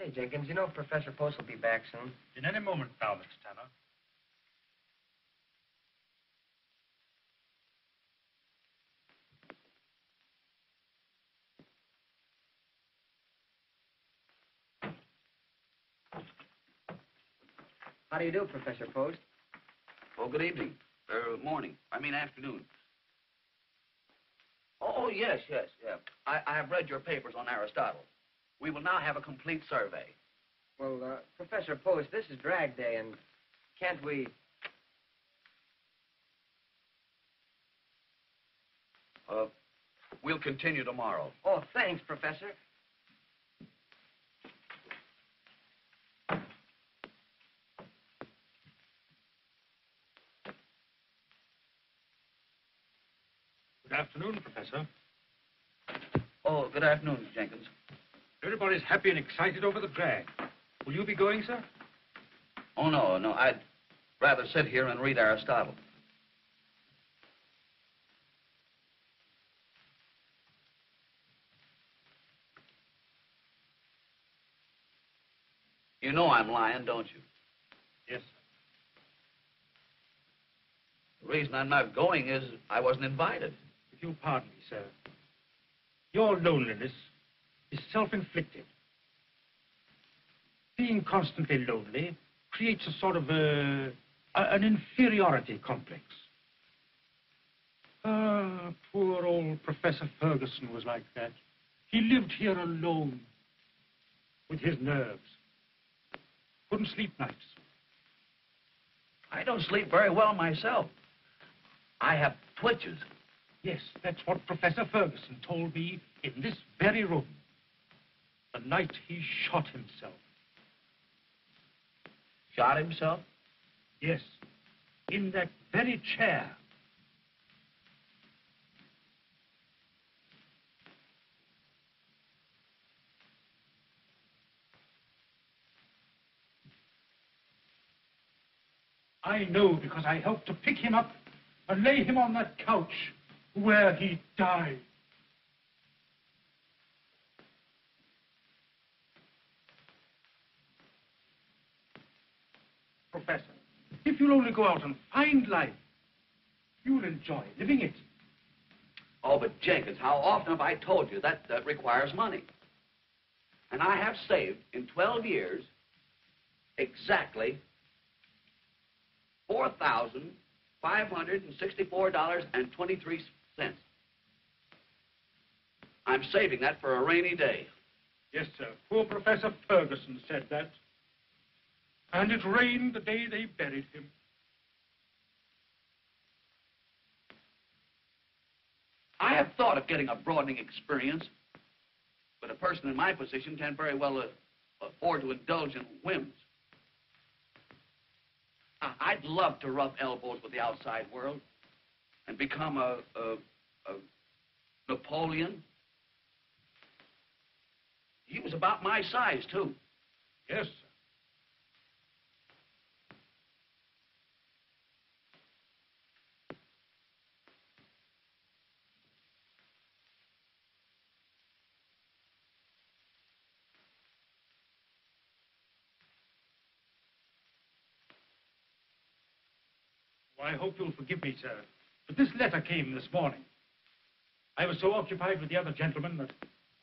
Say, Jenkins, you know Professor Post will be back soon. In any moment now, Mr. Tanner. How do you do, Professor Post? Oh, good evening. Morning. I mean afternoon. Oh, yes, yeah. I have read your papers on Aristotle. We will now have a complete survey. Well, Professor Post, this is drag day, and can't we... We'll continue tomorrow. Oh, thanks, Professor. Good afternoon, Professor. Oh, good afternoon, Jenkins. Everybody's happy and excited over the drag. Will you be going, sir? Oh, no. I'd rather sit here and read Aristotle. You know I'm lying, don't you? Yes, sir. The reason I'm not going is I wasn't invited. If you'll pardon me, sir, your loneliness is self-inflicted. Being constantly lonely creates a sort of an inferiority complex. Ah, poor old Professor Ferguson was like that. He lived here alone with his nerves. Couldn't sleep nights. I don't sleep very well myself. I have twitches. Yes, that's what Professor Ferguson told me in this very room. The night he shot himself. Shot himself? Yes, in that very chair. I know because I helped to pick him up and lay him on that couch where he died. Professor, if you'll only go out and find life, you'll enjoy living it. Oh, but Jenkins, how often have I told you that requires money? And I have saved in 12 years exactly $4,564.23. I'm saving that for a rainy day. Yes, sir. Poor Professor Ferguson said that. And it rained the day they buried him. I have thought of getting a broadening experience, but a person in my position can't very well afford to indulge in whims. I'd love to rub elbows with the outside world and become a Napoleon. He was about my size, too. Yes, sir. Well, I hope you'll forgive me, sir, but this letter came this morning. I was so occupied with the other gentlemen that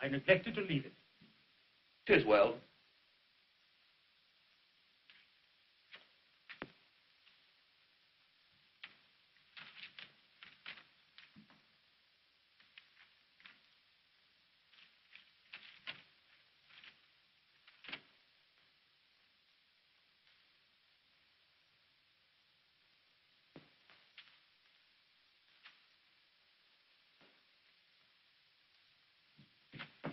I neglected to leave it. 'Tis well.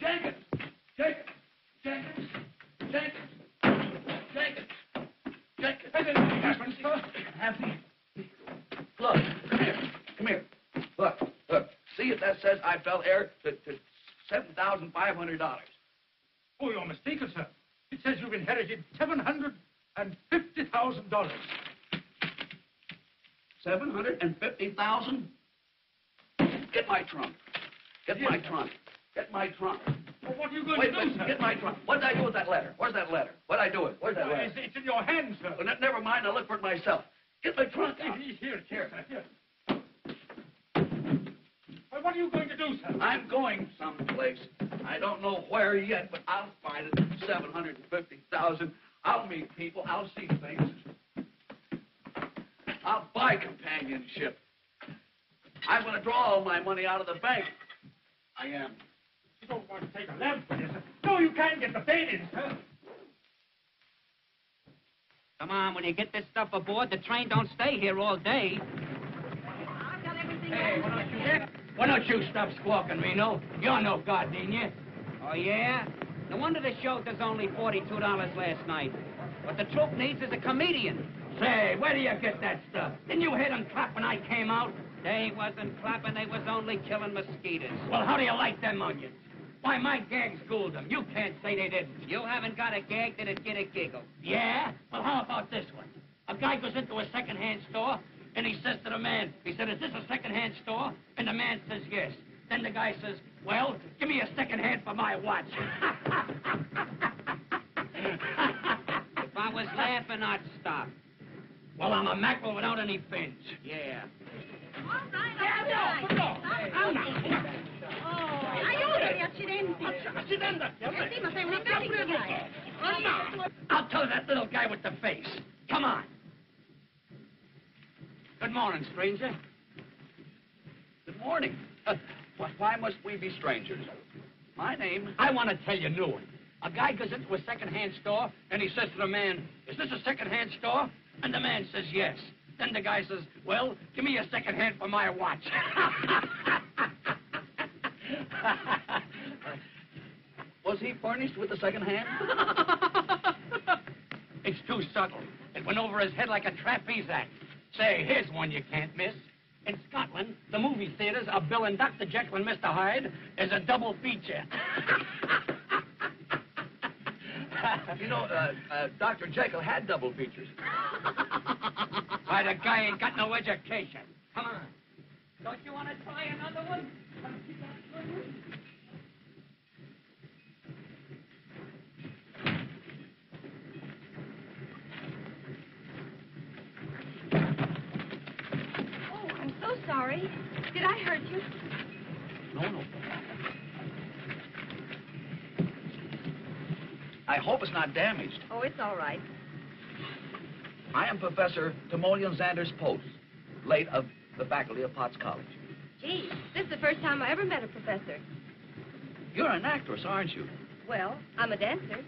Jenkins! Jenkins! Jenkins! Jenkins! Jenkins! Jenkins! Has anything happened, sir? Look, come here. Look. See if that says I fell heir to $7,500. Oh, you're mistaken, sir. It says you've inherited $750,000. $750,000? Get my trunk. Get my trunk. Get my trunk. Well, what are you going Wait, to do, wait, sir? get my trunk. What did I do with that letter? Where's that letter? What did I do with it? Where's that letter? It's in your hands, sir. Well, never mind. I'll look for it myself. Get my trunk out. Here, sir, here. Well, what are you going to do, sir? I'm going someplace. I don't know where yet, but I'll find it. 750,000. I'll meet people. I'll see things. I'll buy companionship. I'm going to draw all my money out of the bank. I am. You don't want to take a lamp for this, sir. No, you can't get the bait in, sir. Come on, when you get this stuff aboard, the train don't stay here all day. I've got everything. Hey, why don't you stop squawking, Reno? You're no gardenia. Oh, yeah? No wonder the show does only $42 last night. What the troupe needs is a comedian. Say, where do you get that stuff? Didn't you hear them clap when I came out? They wasn't clapping, they was only killing mosquitoes. Well, how do you like them onions? Why, my gag schooled them. You can't say they didn't. You haven't got a gag that'd get a giggle. Yeah? Well, how about this one? A guy goes into a second-hand store, and he says to the man, he said, is this a second-hand store? And the man says, yes. Then the guy says, well, give me a second-hand for my watch. If I was laughing, I'd stop. Well, I'm a mackerel without any fins. Yeah. All right. Aiutami, accidenti. Sì, ma sei un incarico, dai. I'll tell that little guy with the face. Come on. Good morning, stranger. Good morning. Why must we be strangers? My name... I want to tell you a new one. A guy goes into a second-hand store, and he says to the man, is this a second-hand store? And the man says, yes. Then the guy says, well, give me a second hand for my watch. Was he furnished with a second hand? It's too subtle. It went over his head like a trapeze act. Say, here's one you can't miss. In Scotland, the movie theaters are billing Dr. Jekyll and Mr. Hyde as a double feature. You know, Dr. Jekyll had double features. Why, the guy ain't got no education. Come on. Don't you want to try another one? Oh, I'm so sorry. Did I hurt you? No. I hope it's not damaged. Oh, it's all right. I am Professor Timoleon Xander's Post, late of the faculty of Potts College. Gee, this is the first time I ever met a professor. You're an actress, aren't you? Well, I'm a dancer.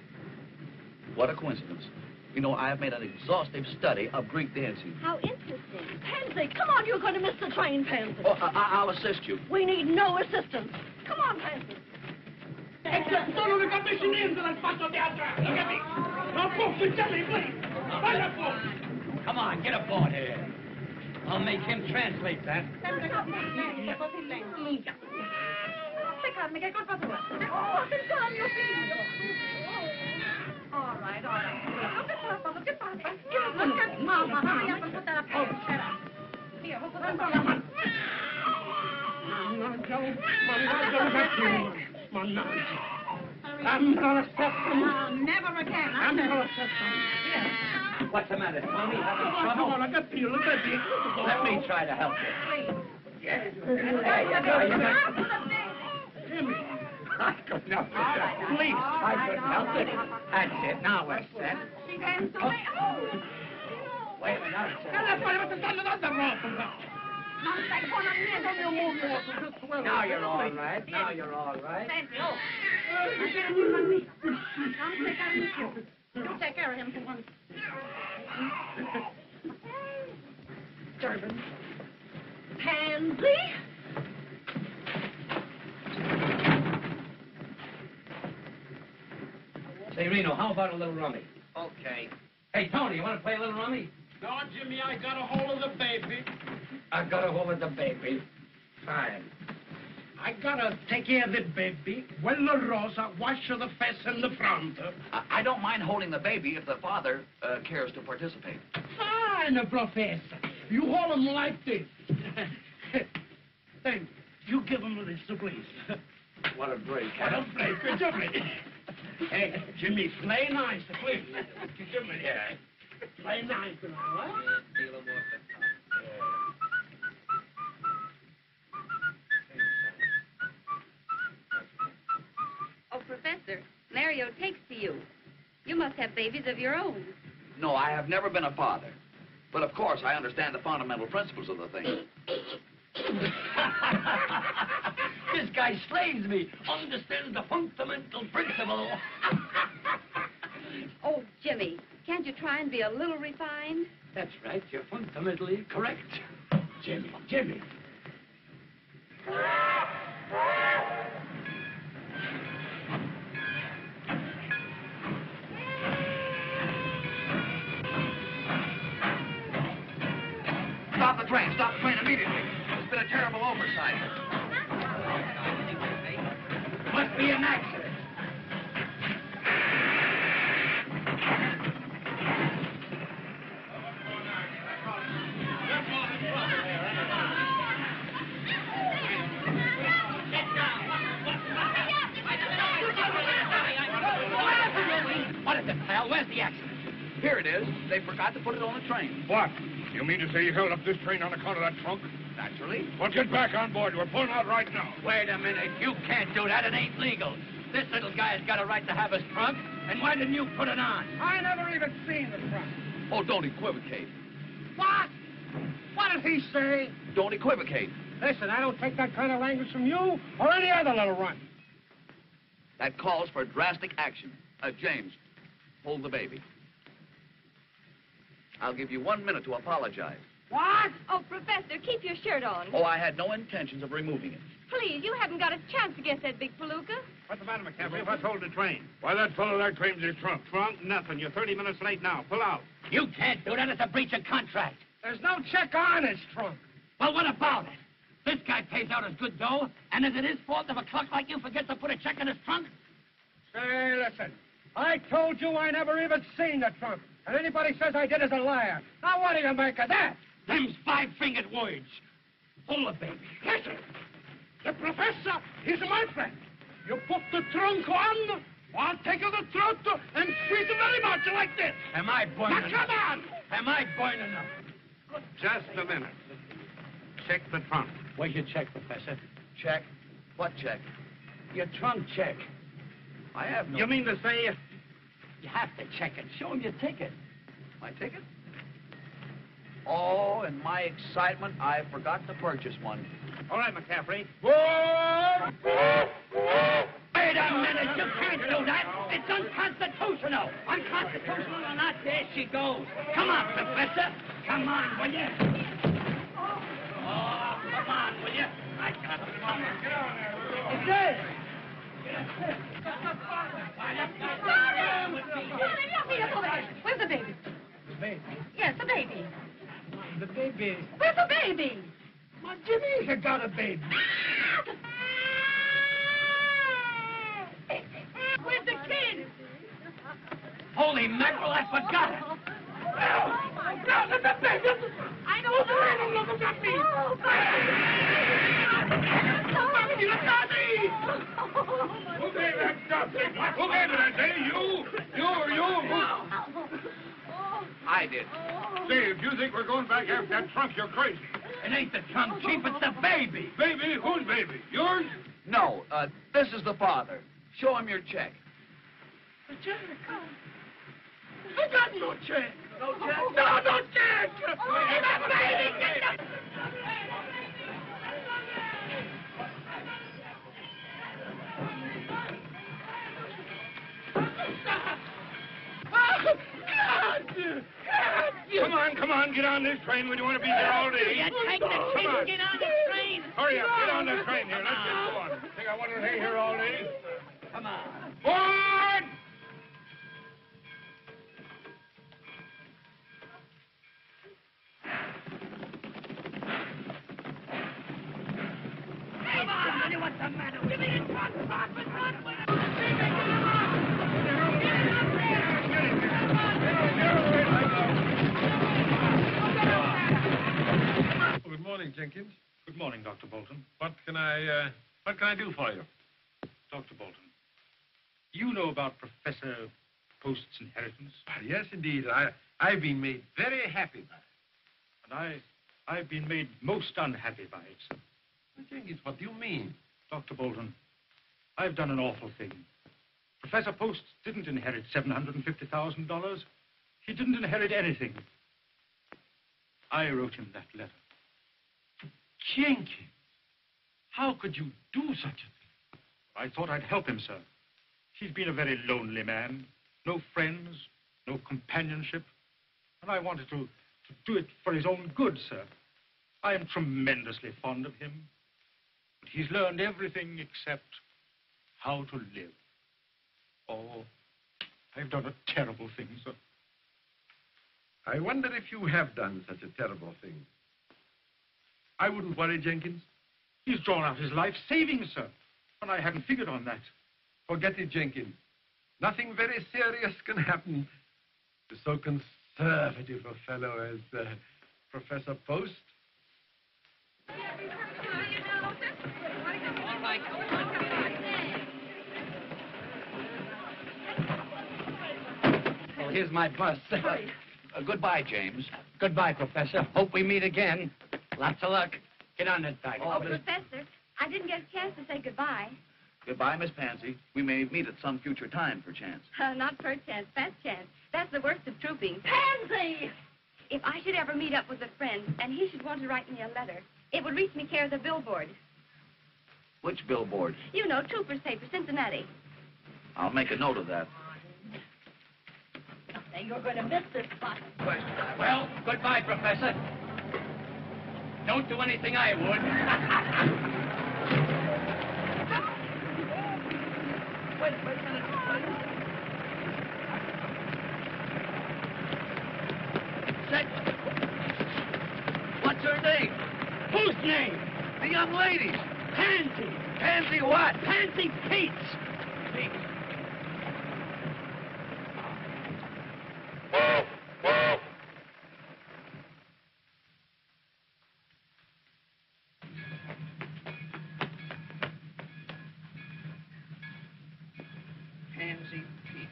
What a coincidence. You know, I have made an exhaustive study of Greek dancing. How interesting. Pansy, come on, you're going to miss the train, Pansy. Oh, I'll assist you. We need no assistance. Come on, Pansy. Sono le commissioni del fatto teatro. Look at me. No, please. Find a book. Come on, get aboard here. I'll make him translate that. Aspettami, che colpa tua? Oh, attenzione al mio figlio. All right. Che passa? Mamma, vai per portare a posto. Io, posso prendere la mano. I'm not accepting. Never again. I'm not accepting. What's the matter, Tommy? Having Come trouble? on, I got you. Look at me. Let me try to help you. Yes. Timmy. I couldn't help it. Please, I couldn't help it. That's it. Now we're set. She danced away. Wait a minute, now it's Non stai buona niente. Now you're all right. Now you're all right. Senti, oh. Non segarmi più. You take care of him for once. Durbin. Pansy? Say, Reno, how about a little rummy? Okay. Hey, Tony, you want to play a little rummy? No, Jimmy, I got a hold of the baby. I got a hold of the baby. Fine. I gotta take care of the baby. Quello rosa, wash the face in the front. I don't mind holding the baby if the father cares to participate. Fine, Professor. You hold him like this. Thank you. You give him this, please. What a break. What a break, Jimmy. Hey, Jimmy, play nice, please. Jimmy. Yeah. Play nice tonight, what? Oh, Professor, Mario takes to you. You must have babies of your own. No, I have never been a father. But of course, I understand the fundamental principles of the thing. This guy slays me. Understands the fundamental principle. Oh, Jimmy, can't you try and be a little refined? That's right. You're fundamentally correct. Jimmy. Stop the train immediately. There's been a terrible oversight. Must be an accident. What is it, pal? Where's the accident? Here it is. They forgot to put it on the train. What? You mean to say you held up this train on account of that trunk? Naturally. Well, get back on board. We're pulling out right now. Wait a minute. You can't do that. It ain't legal. This little guy's got a right to have his trunk. And why didn't you put it on? I never even seen the trunk. Oh, don't equivocate. What? What did he say? Don't equivocate. Listen, I don't take that kind of language from you or any other little runt. That calls for drastic action. James, hold the baby. I'll give you 1 minute to apologize. What? Oh, Professor, keep your shirt on. Oh, I had no intentions of removing it. Please, you haven't got a chance against that big palooka. What's the matter, McCaffrey? What's holding the train? Why, that fellow there claims his trunk. Trunk? Nothing. You're 30 minutes late now. Pull out. You can't do that. It's a breach of contract. There's no check on his trunk. Well, what about it? This guy pays out his good dough, and is it his fault if a clerk like you forgets to put a check in his trunk? Say, listen. I told you I never even seen the trunk. And anybody says I did is a liar. Now, what do you make of that? Them's five-fingered words. Hold it, baby. Listen. The professor is my friend. You put the trunk on, I'll take the throat and squeeze it very much like this. Am I burning Now, come on. Am I burning up? Just a minute. Check the trunk. Where's your check, Professor? Check? What check? Your trunk check. I have no... You mean to say... You have to check it. Show him your ticket. My ticket? Oh, in my excitement, I forgot to purchase one. All right, McCaffrey. Wait a minute. You can't do that. It's unconstitutional. Unconstitutional or not, there she goes. Come on, Professor. Come on, will you? Oh, come on, will you? I got it. Come on. Get on there. It's dead. Where's the baby? The baby? Yes, the baby. The baby? Where's the baby? My Jimmy has got a baby. Where's the kid? Holy mackerel, I forgot it. No, the baby! I know the Look at me! Who gave that stuff? Who gave it, I say? You? I did. Say, if you think we're going back after that trunk, you're crazy. It ain't the trunk, Chief, it's the baby. Baby? Whose baby? Yours? No, this is the father. Show him your check. The check? I got no check. No check? No check! Get the baby! Get the... Come on, get on this train. We don't want to be here all day. You take the train and get on the train. Hurry up, get on the train here. Let's get going. Think I want to stay here all day? Come on. Forward! Come on, will you? What's the matter with you? Good morning, Jenkins. Good morning, Dr. Bolton. What can I do for you? Dr. Bolton, you know about Professor Post's inheritance? Yes, indeed. I've been made very happy by it. And I've been made most unhappy by it, sir. Jenkins, what do you mean? Dr. Bolton, I've done an awful thing. Professor Post didn't inherit $750,000. He didn't inherit anything. I wrote him that letter. Jenkins, how could you do such a thing? I thought I'd help him, sir. He's been a very lonely man. No friends, no companionship. And I wanted to do it for his own good, sir. I am tremendously fond of him. But he's learned everything except how to live. Oh, I've done a terrible thing, sir. I wonder if you have done such a terrible thing. I wouldn't worry, Jenkins. He's drawn out his life savings, sir. And I hadn't figured on that. Forget it, Jenkins. Nothing very serious can happen to so conservative a fellow as Professor Post. Well, here's my bus. Goodbye, James. Goodbye, Professor. Hope we meet again. Lots of luck. Get on that bike. Oh, Professor, I didn't get a chance to say goodbye. Goodbye, Miss Pansy. We may meet at some future time, perchance. Not first chance, fast chance. That's the worst of trooping. Pansy! If I should ever meet up with a friend and he should want to write me a letter, it would reach me care of the billboard. Which billboard? You know, Trooper's paper, Cincinnati. I'll make a note of that. Now you're going to miss this spot. Well, goodbye, Professor. Don't do anything I would. Wait a minute. Say, what's her name? Whose name? The young lady's. Pansy. Pansy what? Pansy Peets. Peets. Pansy Peets.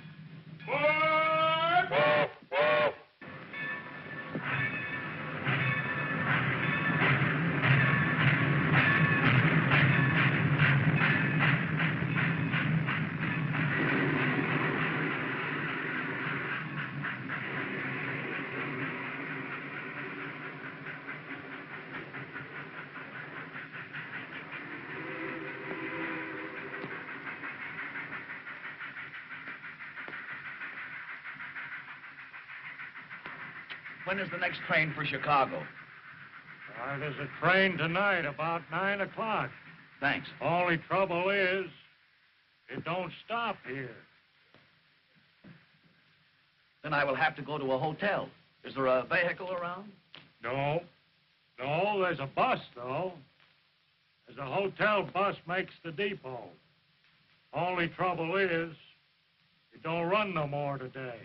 When is the next train for Chicago? There's a train tonight about 9 o'clock. Thanks. Only trouble is, it don't stop here. Then I will have to go to a hotel. Is there a vehicle around? No, there's a bus, though. There's a hotel bus makes the depot. Only trouble is, it don't run no more today.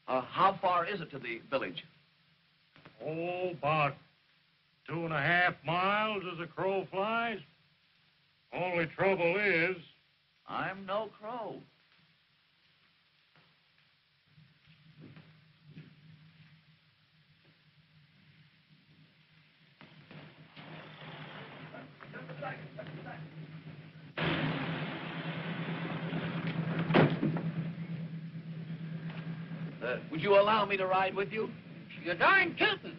How far is it to the village? Oh, about 2.5 miles as a crow flies. Only trouble is... I'm no crow. Would you allow me to ride with you? You're darn Keaton.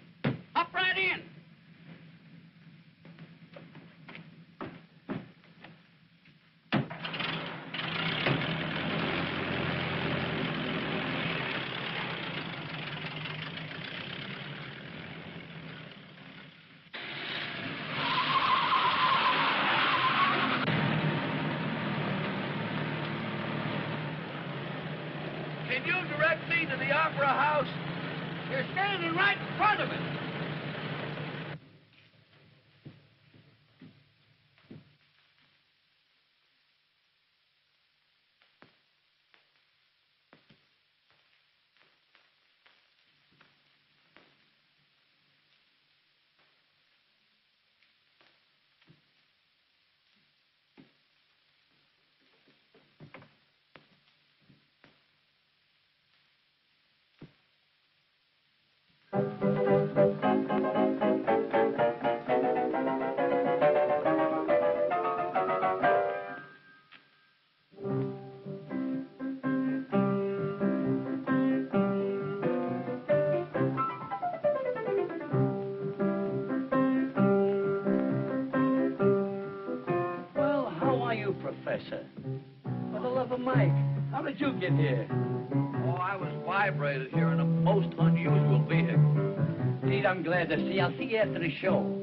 Hop right in. Can you direct me to the Opera House? You're standing right in front of it. Professor. For the love of Mike, how did you get here? Oh, I was vibrated here in a most unusual vehicle. Pete, I'm glad to see you. I'll see you after the show.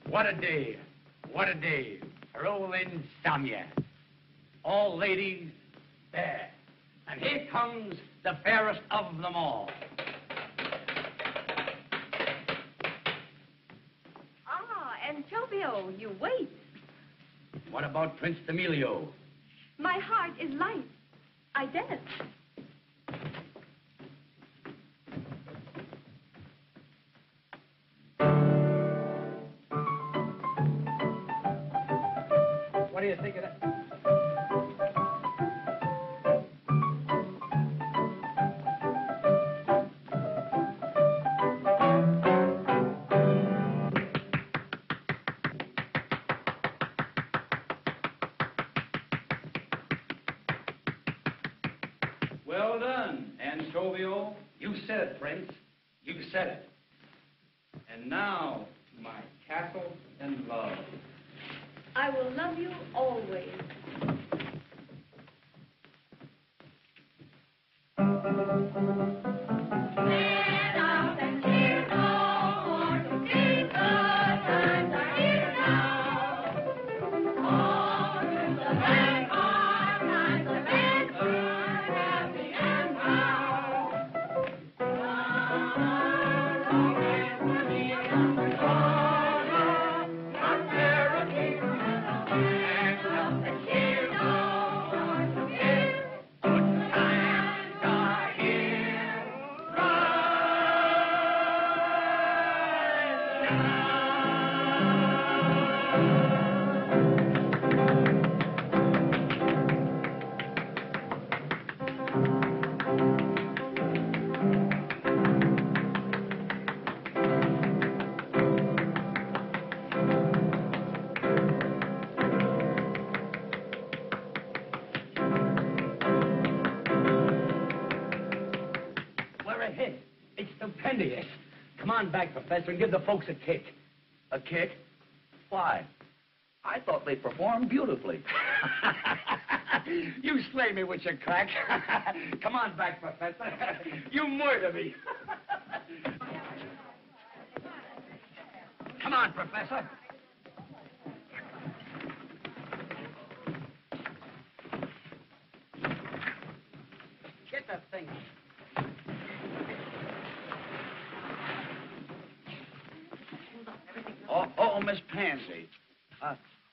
What a day. What a day. Roll insomnia. All ladies there. And here comes the fairest of them all. Ah, Antonio, you wait. What about Prince Emilio? My heart is light. I dance. What do you think of that? Well done, Antonio. You said it, Prince. You said it. And now, to my castle and love. I will love you always. Come on back, Professor, and give the folks a kick. A kick? Why? I thought they performed beautifully. You slay me with your crack. Come on back, Professor. You murder me. Come on, Professor. Get that thing. Oh, Miss Pansy.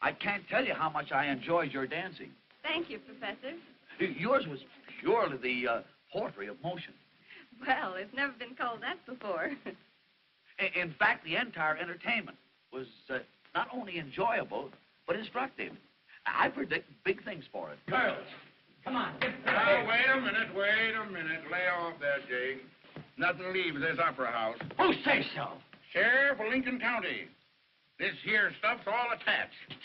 I can't tell you how much I enjoyed your dancing. Thank you, Professor. Yours was purely the poetry of motion. Well, it's never been called that before. In fact, the entire entertainment was not only enjoyable, but instructive. I predict big things for it. Girls, come on. Now, wait a minute. Lay off there, Jake. Nothing leaves this opera house. Who says so? Sheriff of Lincoln County. This here stuff's all attached.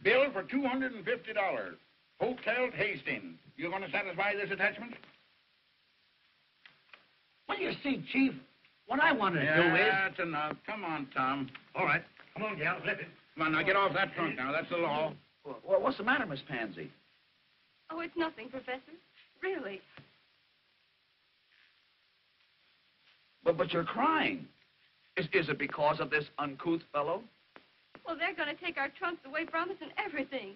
Bill for $250. Hotel Hastings. You going to satisfy this attachment? Well, you see, Chief, what I want to do is... That's enough. Come on, Tom. All right. Come on, gal. Flip it. Come on, now get off that trunk now. That's the law. Well, what's the matter, Miss Pansy? Oh, it's nothing, Professor. Really. But you're crying. Is it because of this uncouth fellow? Well, they're going to take our trunks away from us and everything.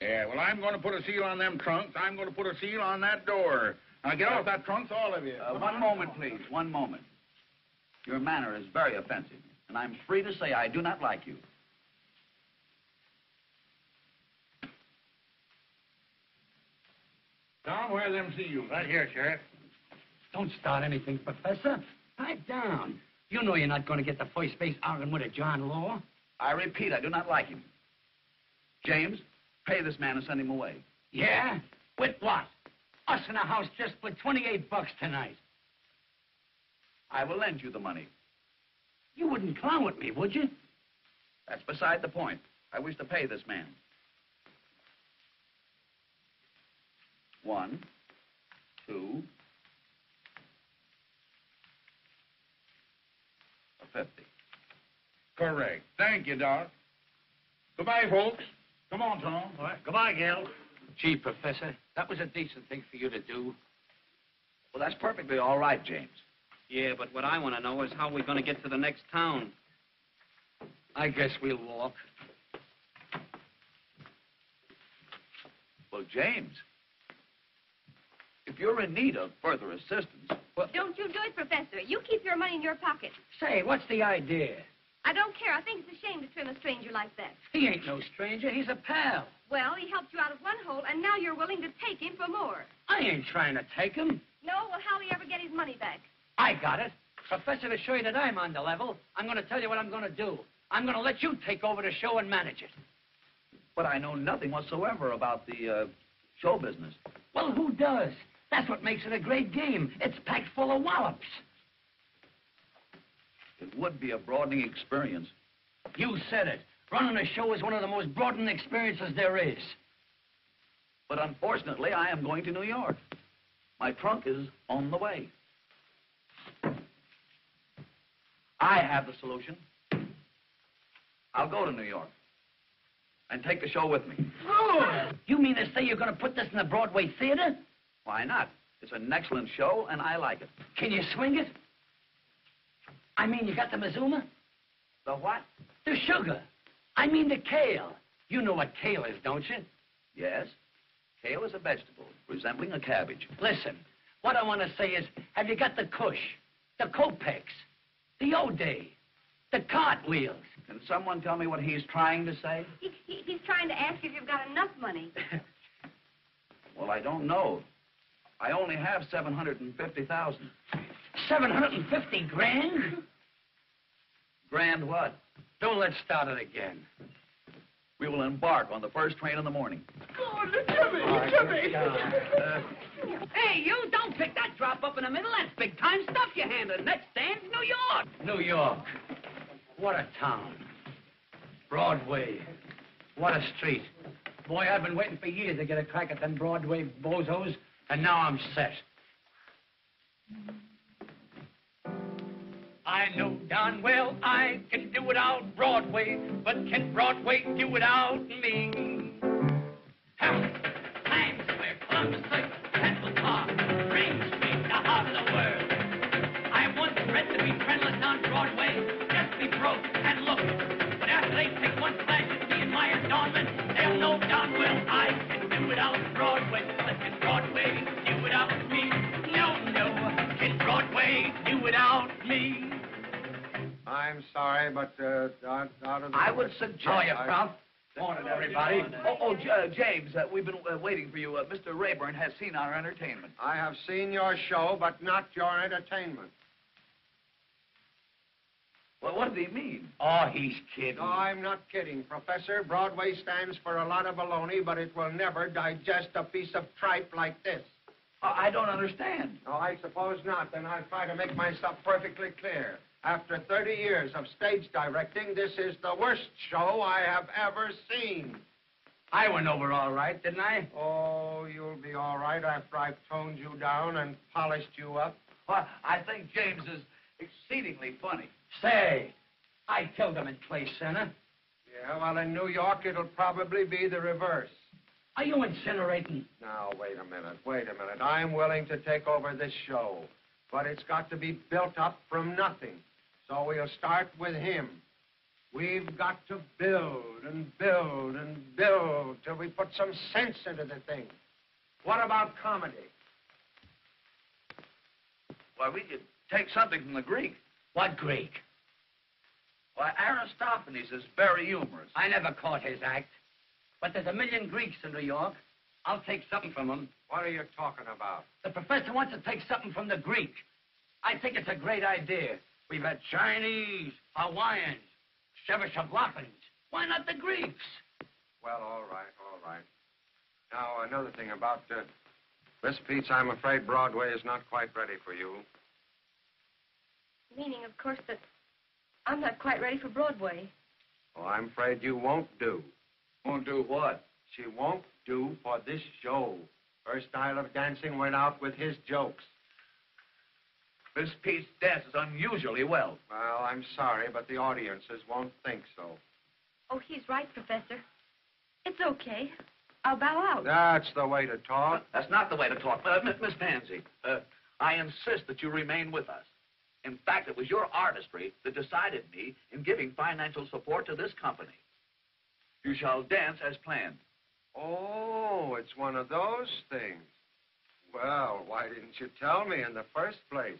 Yeah, well, I'm going to put a seal on them trunks. I'm going to put a seal on that door. Now, get off that trunks, all of you. One moment, please. One moment. Your manner is very offensive, and I'm free to say I do not like you. Tom, where are them seals? Right here, Sheriff. Don't start anything, Professor. Pipe down. You know you're not going to get the first base arguing with a John Law. I repeat, I do not like him. James, pay this man and send him away. Yeah? With what? Us in the house just for $28 tonight. I will lend you the money. You wouldn't clown with me, would you? That's beside the point. I wish to pay this man. 1, 2, 50. Correct. Thank you, Doc. Goodbye, folks. Come on, Tom. All right. Goodbye, Gil. Gee, Professor, that was a decent thing for you to do. Well, that's perfectly all right, James. Yeah, but what I want to know is how we're going to get to the next town. I guess we'll walk. Well, James, if you're in need of further assistance... Well, don't you do it, Professor. You keep your money in your pocket. Say, what's the idea? I don't care. I think it's a shame to trim a stranger like that. He ain't no stranger. He's a pal. Well, he helped you out of one hole, and now you're willing to take him for more. I ain't trying to take him. No? Well, how'll he ever get his money back? I got it. Professor, to show you that I'm on the level, I'm going to tell you what I'm going to do. I'm going to let you take over the show and manage it. But I know nothing whatsoever about the show business. Well, who does? That's what makes it a great game. It's packed full of wallops. It would be a broadening experience. You said it. Running a show is one of the most broadening experiences there is. But unfortunately, I am going to New York. My trunk is on the way. I have the solution. I'll go to New York and take the show with me. Oh! You mean to say you're going to put this in the Broadway theater? Why not? It's an excellent show, and I like it. Can you swing it? I mean, you got the mazuma? The what? The sugar. I mean the kale. You know what kale is, don't you? Yes. Kale is a vegetable, resembling a cabbage. Listen, what I want to say is, have you got the kush, the kopecks, the O'Day, the cartwheels? Can someone tell me what he's trying to say? He's trying to ask if you've got enough money. Well, I don't know. I only have $750,000. 750 grand? Grand what? Don't let's start it again. We will embark on the first train in the morning. Oh, Timmy! Hey, you, don't pick that drop up in the middle. That's big-time stuff you're handling. Next stand's New York. New York. What a town. Broadway. What a street. Boy, I've been waiting for years to get a crack at them Broadway bozos, and now I'm set. I know darn well I can do without Broadway, but can Broadway do without me? Times Square, Columbus Circle, Central Park, Green Street, the heart of the world. I once bred to be friendless on Broadway, just be broke and look. But after they take one flash at me and my adornment, they'll know darn well I can do without Broadway, but can Broadway do without me? No, can Broadway do without me? I'm sorry, but out of the... I would suggest... How are you, Prof? Morning, everybody. James, we've been waiting for you. Mr. Rayburn has seen our entertainment. I have seen your show, but not your entertainment. Well, what did he mean? Oh, he's kidding. No, I'm not kidding, Professor. Broadway stands for a lot of baloney, but it will never digest a piece of tripe like this. I don't understand. No, I suppose not. Then I'll try to make myself perfectly clear. After 30 years of stage directing, this is the worst show I have ever seen. I went over all right, didn't I? Oh, you'll be all right after I've toned you down and polished you up. Well, I think James is exceedingly funny. Say, I killed him in Clay Center. Yeah, well, in New York, it'll probably be the reverse. Are you incinerating? Now, wait a minute. I'm willing to take over this show. but it's got to be built up from nothing. So we'll start with him. We've got to build and build and build till we put some sense into the thing. What about comedy? Why, we could take something from the Greek. What Greek? Why, Aristophanes is very humorous. I never caught his act. But there's a million Greeks in New York. I'll take something from them. What are you talking about? The professor wants to take something from the Greek. I think it's a great idea. We've had Chinese, Hawaiians, Czechoslovakians. Why not the Greeks? Well, all right, all right. Now, another thing about Miss Peets, I'm afraid Broadway is not quite ready for you. Meaning, of course, that I'm not quite ready for Broadway. Well, I'm afraid you won't do. Won't do what? She won't do for this show. Her style of dancing went out with his jokes. Miss Peets dances unusually well. Well, I'm sorry, but the audiences won't think so. Oh, he's right, Professor. It's okay. I'll bow out. That's the way to talk. That's not the way to talk. Miss Pansy, I insist that you remain with us. In fact, it was your artistry that decided me in giving financial support to this company. You shall dance as planned. Oh, it's one of those things. Well, why didn't you tell me in the first place?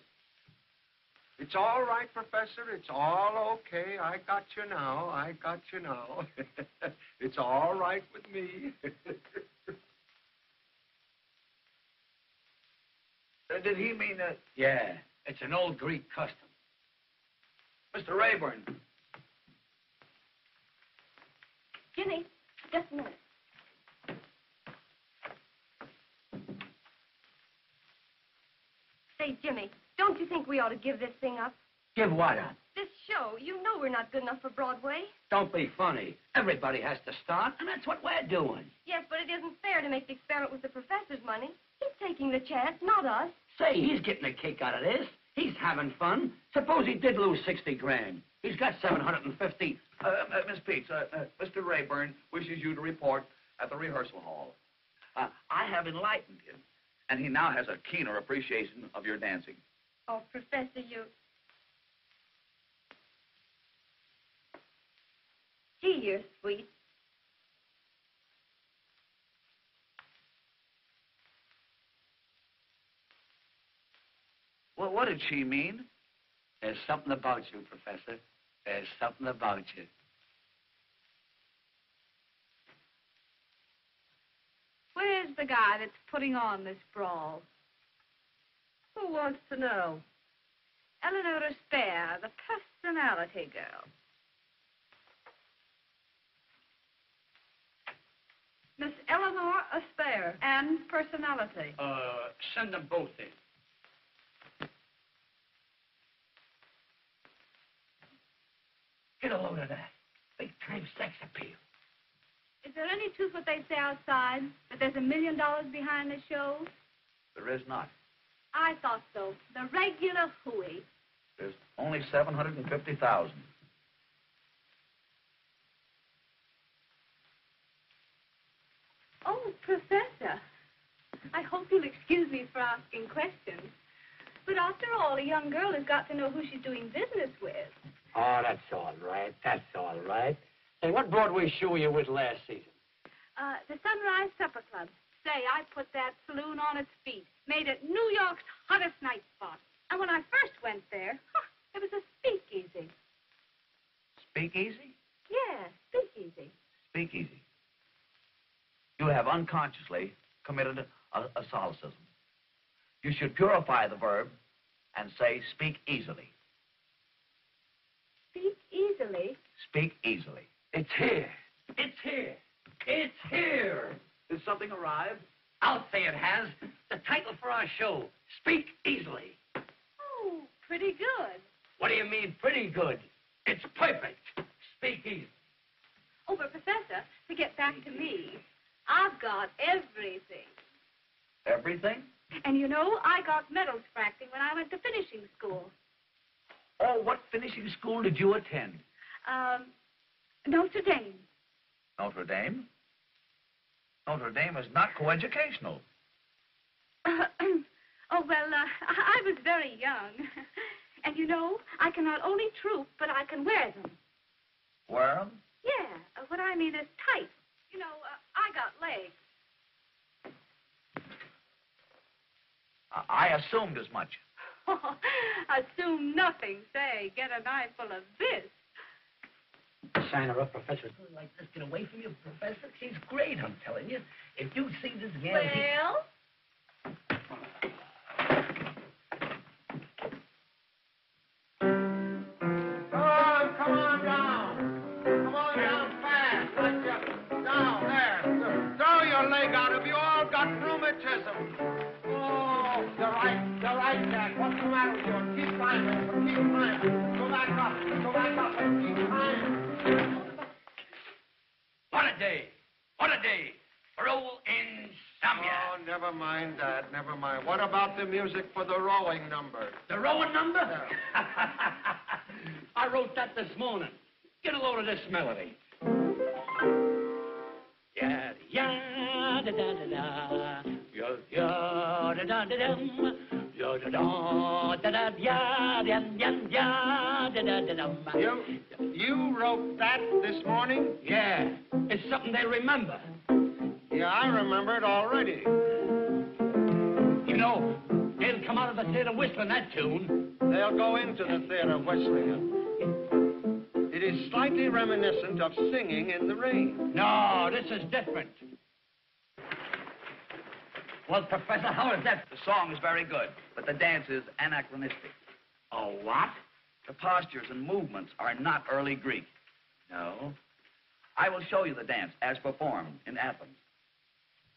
It's all right, Professor. It's all okay. I got you now. I got you now. It's all right with me. Did he mean that? Yeah, it's an old Greek custom. Mr. Rayburn. Jimmy, just a minute. Say, Jimmy, don't you think we ought to give this thing up? Give what up? This show, you know we're not good enough for Broadway. Don't be funny. Everybody has to start, and that's what we're doing. Yes, but it isn't fair to make the experiment with the professor's money. He's taking the chance, not us. Say, he's getting a kick out of this. He's having fun. Suppose he did lose 60 grand. He's got 750. Miss Peets, Mr. Rayburn wishes you to report at the rehearsal hall. I have enlightened him, and he now has a keener appreciation of your dancing. Oh, Professor, you... Gee, you're sweet. Well, what did she mean? There's something about you, Professor. There's something about you. Where's the guy that's putting on this brawl? Who wants to know? Eleanor Espere, the personality girl. Miss Eleanor Espere and personality. Send them both in. Get a load of that. Big-time sex appeal. Is there any truth what they say outside? That there's $1 million behind the show? There is not. I thought so. The regular hooey. There's only 750,000. Oh, Professor. I hope you'll excuse me for asking questions. But after all, a young girl has got to know who she's doing business with. Oh, that's all right. That's all right. Hey, what Broadway show were you with last season? The Sunrise Supper Club. Say, I put that saloon on its feet. Made it New York's hottest night spot. And when I first went there, it was a speakeasy. Speakeasy? Yeah, speakeasy. Speakeasy. You have unconsciously committed a solecism. You should purify the verb and say speak easily. Speak easily? Speak easily. It's here. It's here. It's here. Did something arrive? I'll say it has. The title for our show, Speak Easily. Oh, pretty good. What do you mean, pretty good? It's perfect. Speak easy. Oh, but Professor, to get back to me, I've got everything. Everything? And you know, I got medals for acting when I went to finishing school. Oh, what finishing school did you attend? Notre Dame. Notre Dame? Notre Dame is not coeducational. Oh, well, I was very young. And you know, I can not only troupe, but I can wear them. Wear 'em? Yeah, what I mean is tight. You know, I got legs. I assumed as much. Assume nothing. Say, get an eyeful of this. Sign her up, Professor. Like this, get away from you, Professor. She's great, I'm telling you. If you see this gal... Well? Come on down. Come on down fast. Down there. Throw your leg out. Have you all got rheumatism? Oh, you're right, Jack. What's the matter with you? Keep climbing. Go back up and keep climbing. What a day. What a day. For old insomnia. Oh, never mind that. Never mind. What about the music for the rowing number? The rowing number? Yeah. I wrote that this morning. Get a load of this melody. Yeah, yeah, da da da da. Yeah, yeah, da da da dum. Yeah, da da da da yeah, yeah, yeah, da da da dum. You wrote that this morning? Yeah, it's something they remember. Yeah, I remember it already. You know, they'll come out of the theater whistling that tune. They'll go into the theater whistling it. It is slightly reminiscent of singing in the rain. No, this is different. Well, Professor, how is that? The song is very good, but the dance is anachronistic. Oh, what? The postures and movements are not early Greek. No. I will show you the dance as performed in Athens.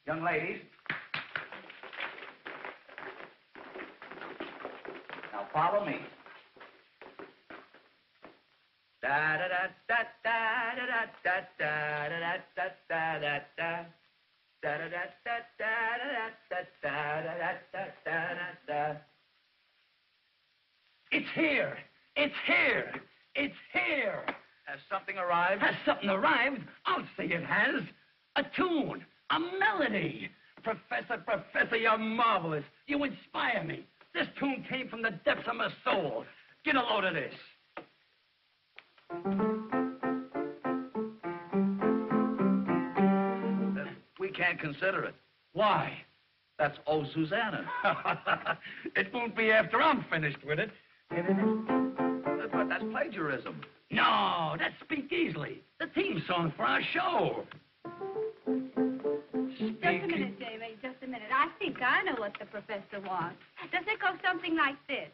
Young ladies. Now follow me. Da da da da da da da da da da da da da da. Da da da da da da da da da da da. It's here. It's here. It's here. Has something arrived? Has something arrived? I'll say it has. A tune. A melody. Professor, you're marvelous. You inspire me. This tune came from the depths of my soul. Get a load of this. We can't consider it. Why? That's Oh, Susanna. It won't be after I'm finished with it. But that's plagiarism. No, that's Speak Easily, the theme song for our show. Just a minute, Jamie, just a minute. I think I know what the professor wants. Does it go something like this?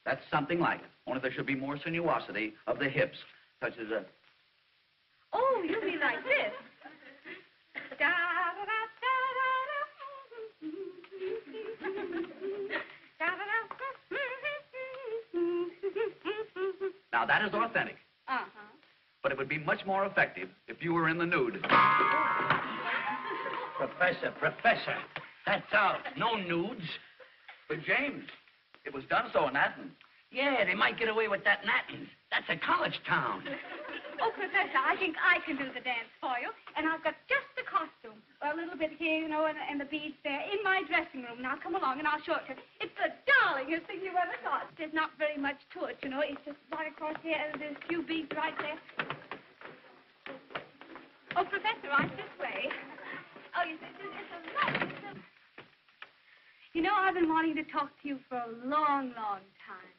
That's something like it. Only there should be more sinuosity of the hips, such as a... Oh, you mean like this? Now, that is authentic. Uh-huh. But it would be much more effective if you were in the nude. Professor, that's out. No nudes. But, James, it was done so in Athens. Yeah, they might get away with that in Athens. That's a college town. Oh, Professor, I think I can do the dance for you. And I've got just the costume. A little bit here, you know, and the beads there in my dressing room. Now, come along and I'll show it to you. It's the darlingest thing you ever saw. There's not very much to it, you know. It's just right across here, and there's a few beads right there. Oh, Professor, right this way. Oh, you see, it's a lovely... You know, I've been wanting to talk to you for a long, long time.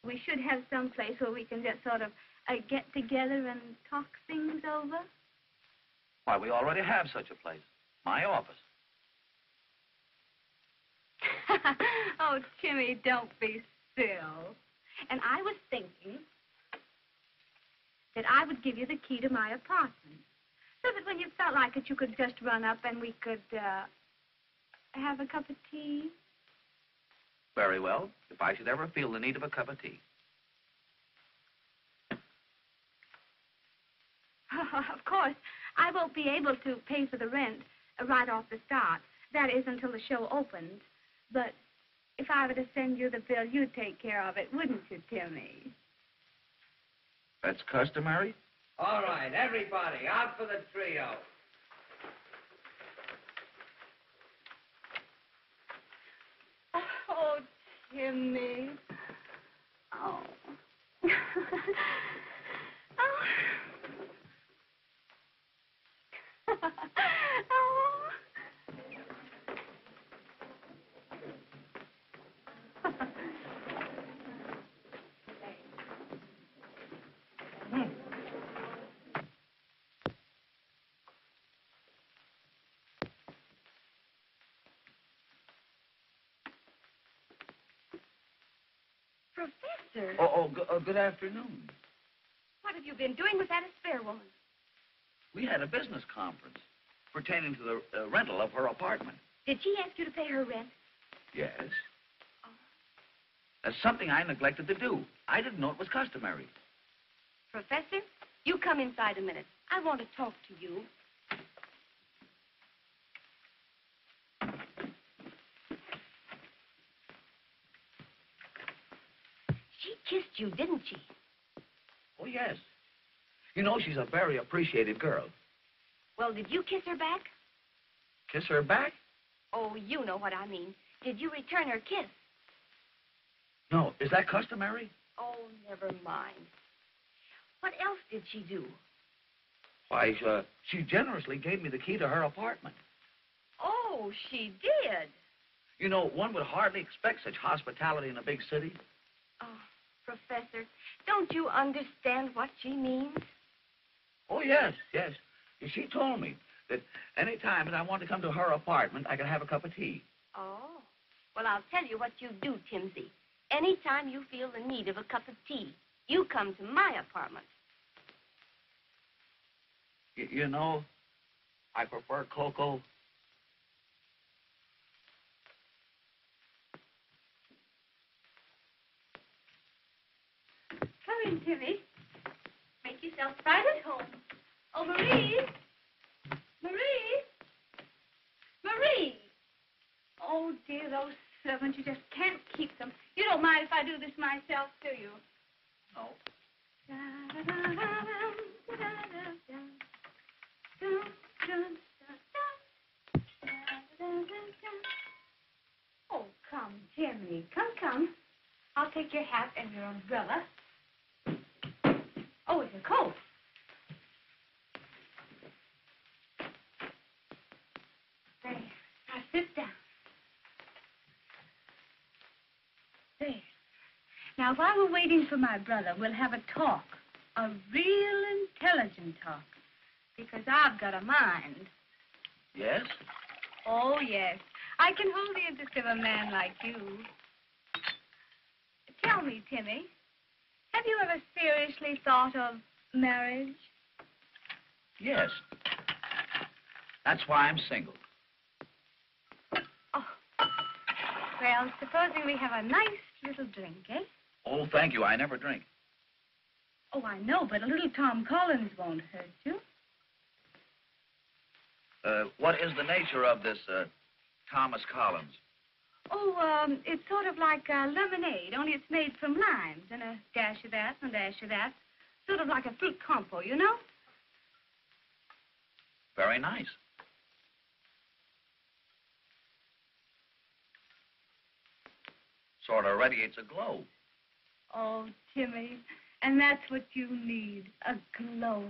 We should have some place where we can just sort of get together and talk things over. Why, we already have such a place. My office. Oh, Timmy, don't be still. And I was thinking that I would give you the key to my apartment. So that when you felt like it, you could just run up and we could, have a cup of tea. Very well, if I should ever feel the need of a cup of tea. Of course, I won't be able to pay for the rent right off the start. That is until the show opens. But if I were to send you the bill, you'd take care of it, wouldn't you, Timmy? That's customary? All right, everybody, out for the trio. Timmy. Oh. Oh. Professor, Good afternoon. what have you been doing with that Espere woman? We had a business conference pertaining to the rental of her apartment. Did she ask you to pay her rent? Yes. That's something I neglected to do. I didn't know it was customary. Professor, you come inside a minute. I want to talk to you. She kissed you, didn't she? Oh, yes. You know, she's a very appreciated girl. Well, did you kiss her back? Kiss her back? Oh, you know what I mean. Did you return her kiss? No. Is that customary? Oh, never mind. What else did she do? Why, she generously gave me the key to her apartment. Oh, she did. You know, one would hardly expect such hospitality in a big city. Oh, Professor, don't you understand what she means? Oh, yes, yes. She told me that any time that I want to come to her apartment, I can have a cup of tea. Oh. Well, I'll tell you what you do, Timsy. Anytime you feel the need of a cup of tea, you come to my apartment. You know, I prefer cocoa. Come in, Timmy. Make yourself right at home. Oh, Marie! Marie! Marie! Oh, dear, those servants, you just can't keep them. You don't mind if I do this myself, do you? No. Oh, come, Timmy. Come. I'll take your hat and your umbrella. Oh, it's a coat. There. Now sit down. There. Now, while we're waiting for my brother, we'll have a talk. A real intelligent talk. Because I've got a mind. Yes? Oh, yes. I can hold the interest of a man like you. Tell me, Timmy, have you ever seriously thought of marriage? Yes. That's why I'm single. Oh. Well, supposing we have a nice little drink, eh? Oh, thank you. I never drink. Oh, I know, but a little Tom Collins won't hurt you. What is the nature of this, Thomas Collins? Oh, it's sort of like lemonade, only it's made from limes and a dash of that and a dash of that. Sort of like a fruit compo, you know? Very nice. Sort of radiates a glow. Oh, Timmy, and that's what you need, a glow.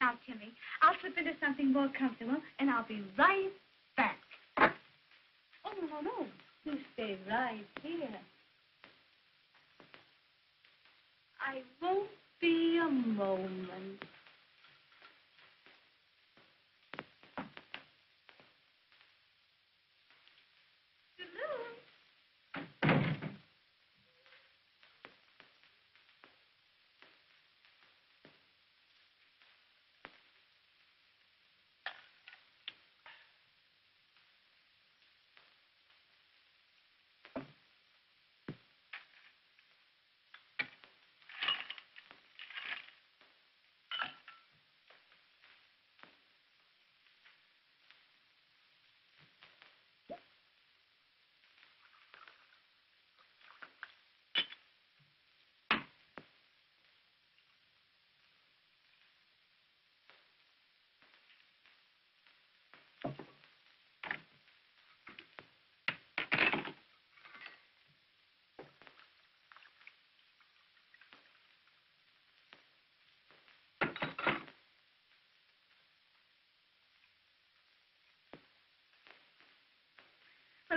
Now, Timmy, I'll slip into something more comfortable, and I'll be right back. Oh, no. You stay right here. I won't be a moment.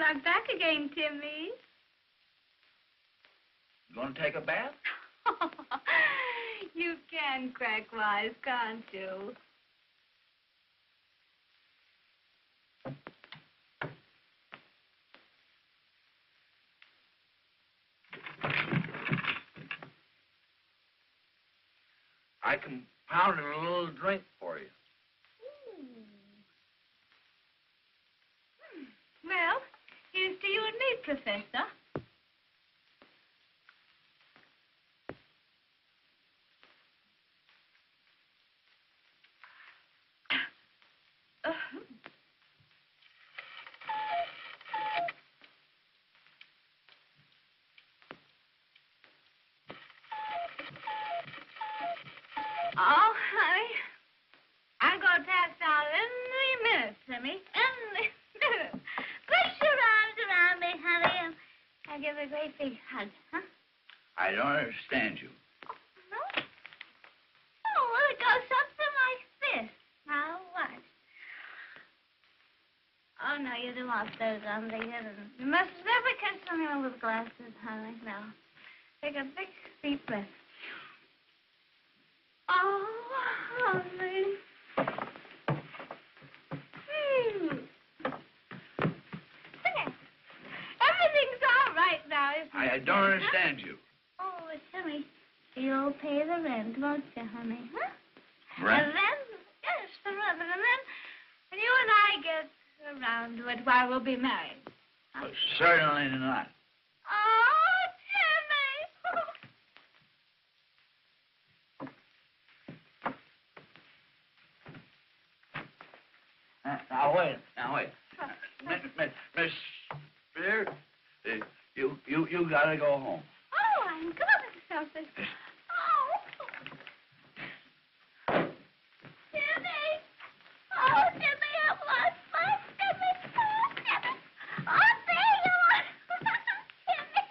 I'm back again, Timmy. You going to take a bath? You can crack wise, can't you? I compounded a little drink for you. Well, here's to you and me, Professor. Oh, honey. I'm going to pass out any minute, Timmy. Any minute. Put your arms around me, honey, and I'll give a great big hug, huh? I don't understand you. No? Oh, well, it goes something like this. Now, watch. Oh, no, you don't want those on the other. You must never kiss anyone with glasses, honey. Now, take a big, deep breath. Oh, honey. There. Everything's all right now, isn't it? I don't understand you. Oh, Timmy, you'll pay the rent, won't you, honey? Huh? Rent? And then, yes, the rent. And then you and I get around to it while we'll be married. Huh? Certainly not. Oh, Timmy! Now, wait. Miss Spear, you gotta go home. Oh, I'm good at something. Oh. Timmy! Oh, Timmy, I've lost my Timmy. Oh, Timmy. Oh, there you are. Timmy.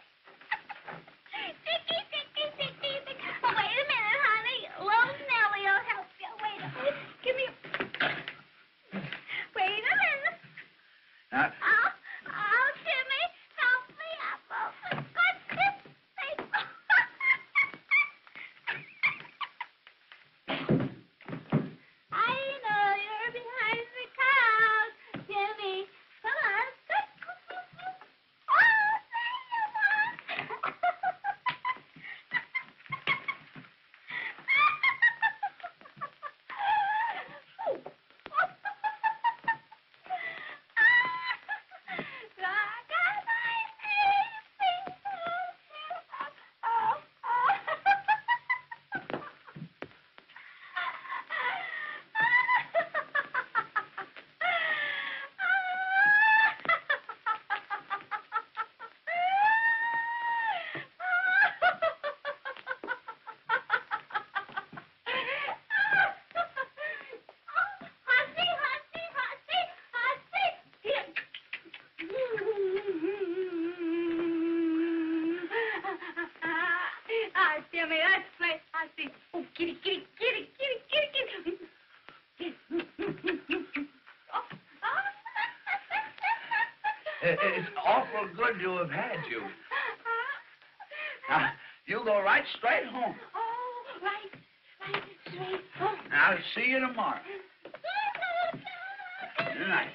Ticky. Oh, wait a minute, honey. Lone Nellie will help you. Wait a minute. Give me a... Wait a minute. Oh, Timmy, help me up. Oh, for goodness sake. I know you're behind the couch, Timmy. Come on. Oh, there you are. Timmy, that's right. I see. Oh, kitty. It's awful good to have had you. Now, you go right straight home. Oh, right straight. Oh. I'll see you tomorrow. Good night.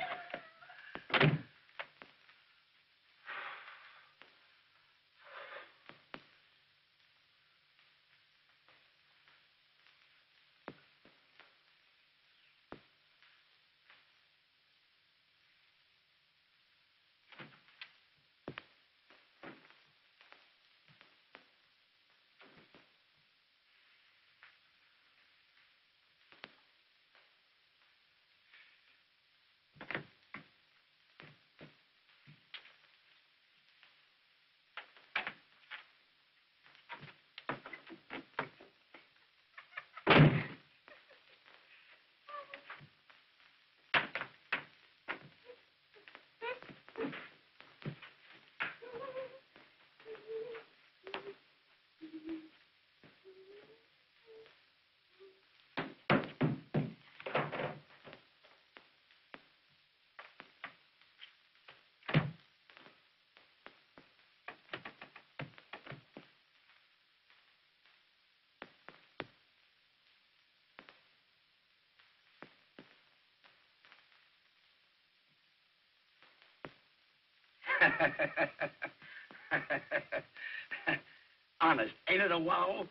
Honest, ain't it a wow?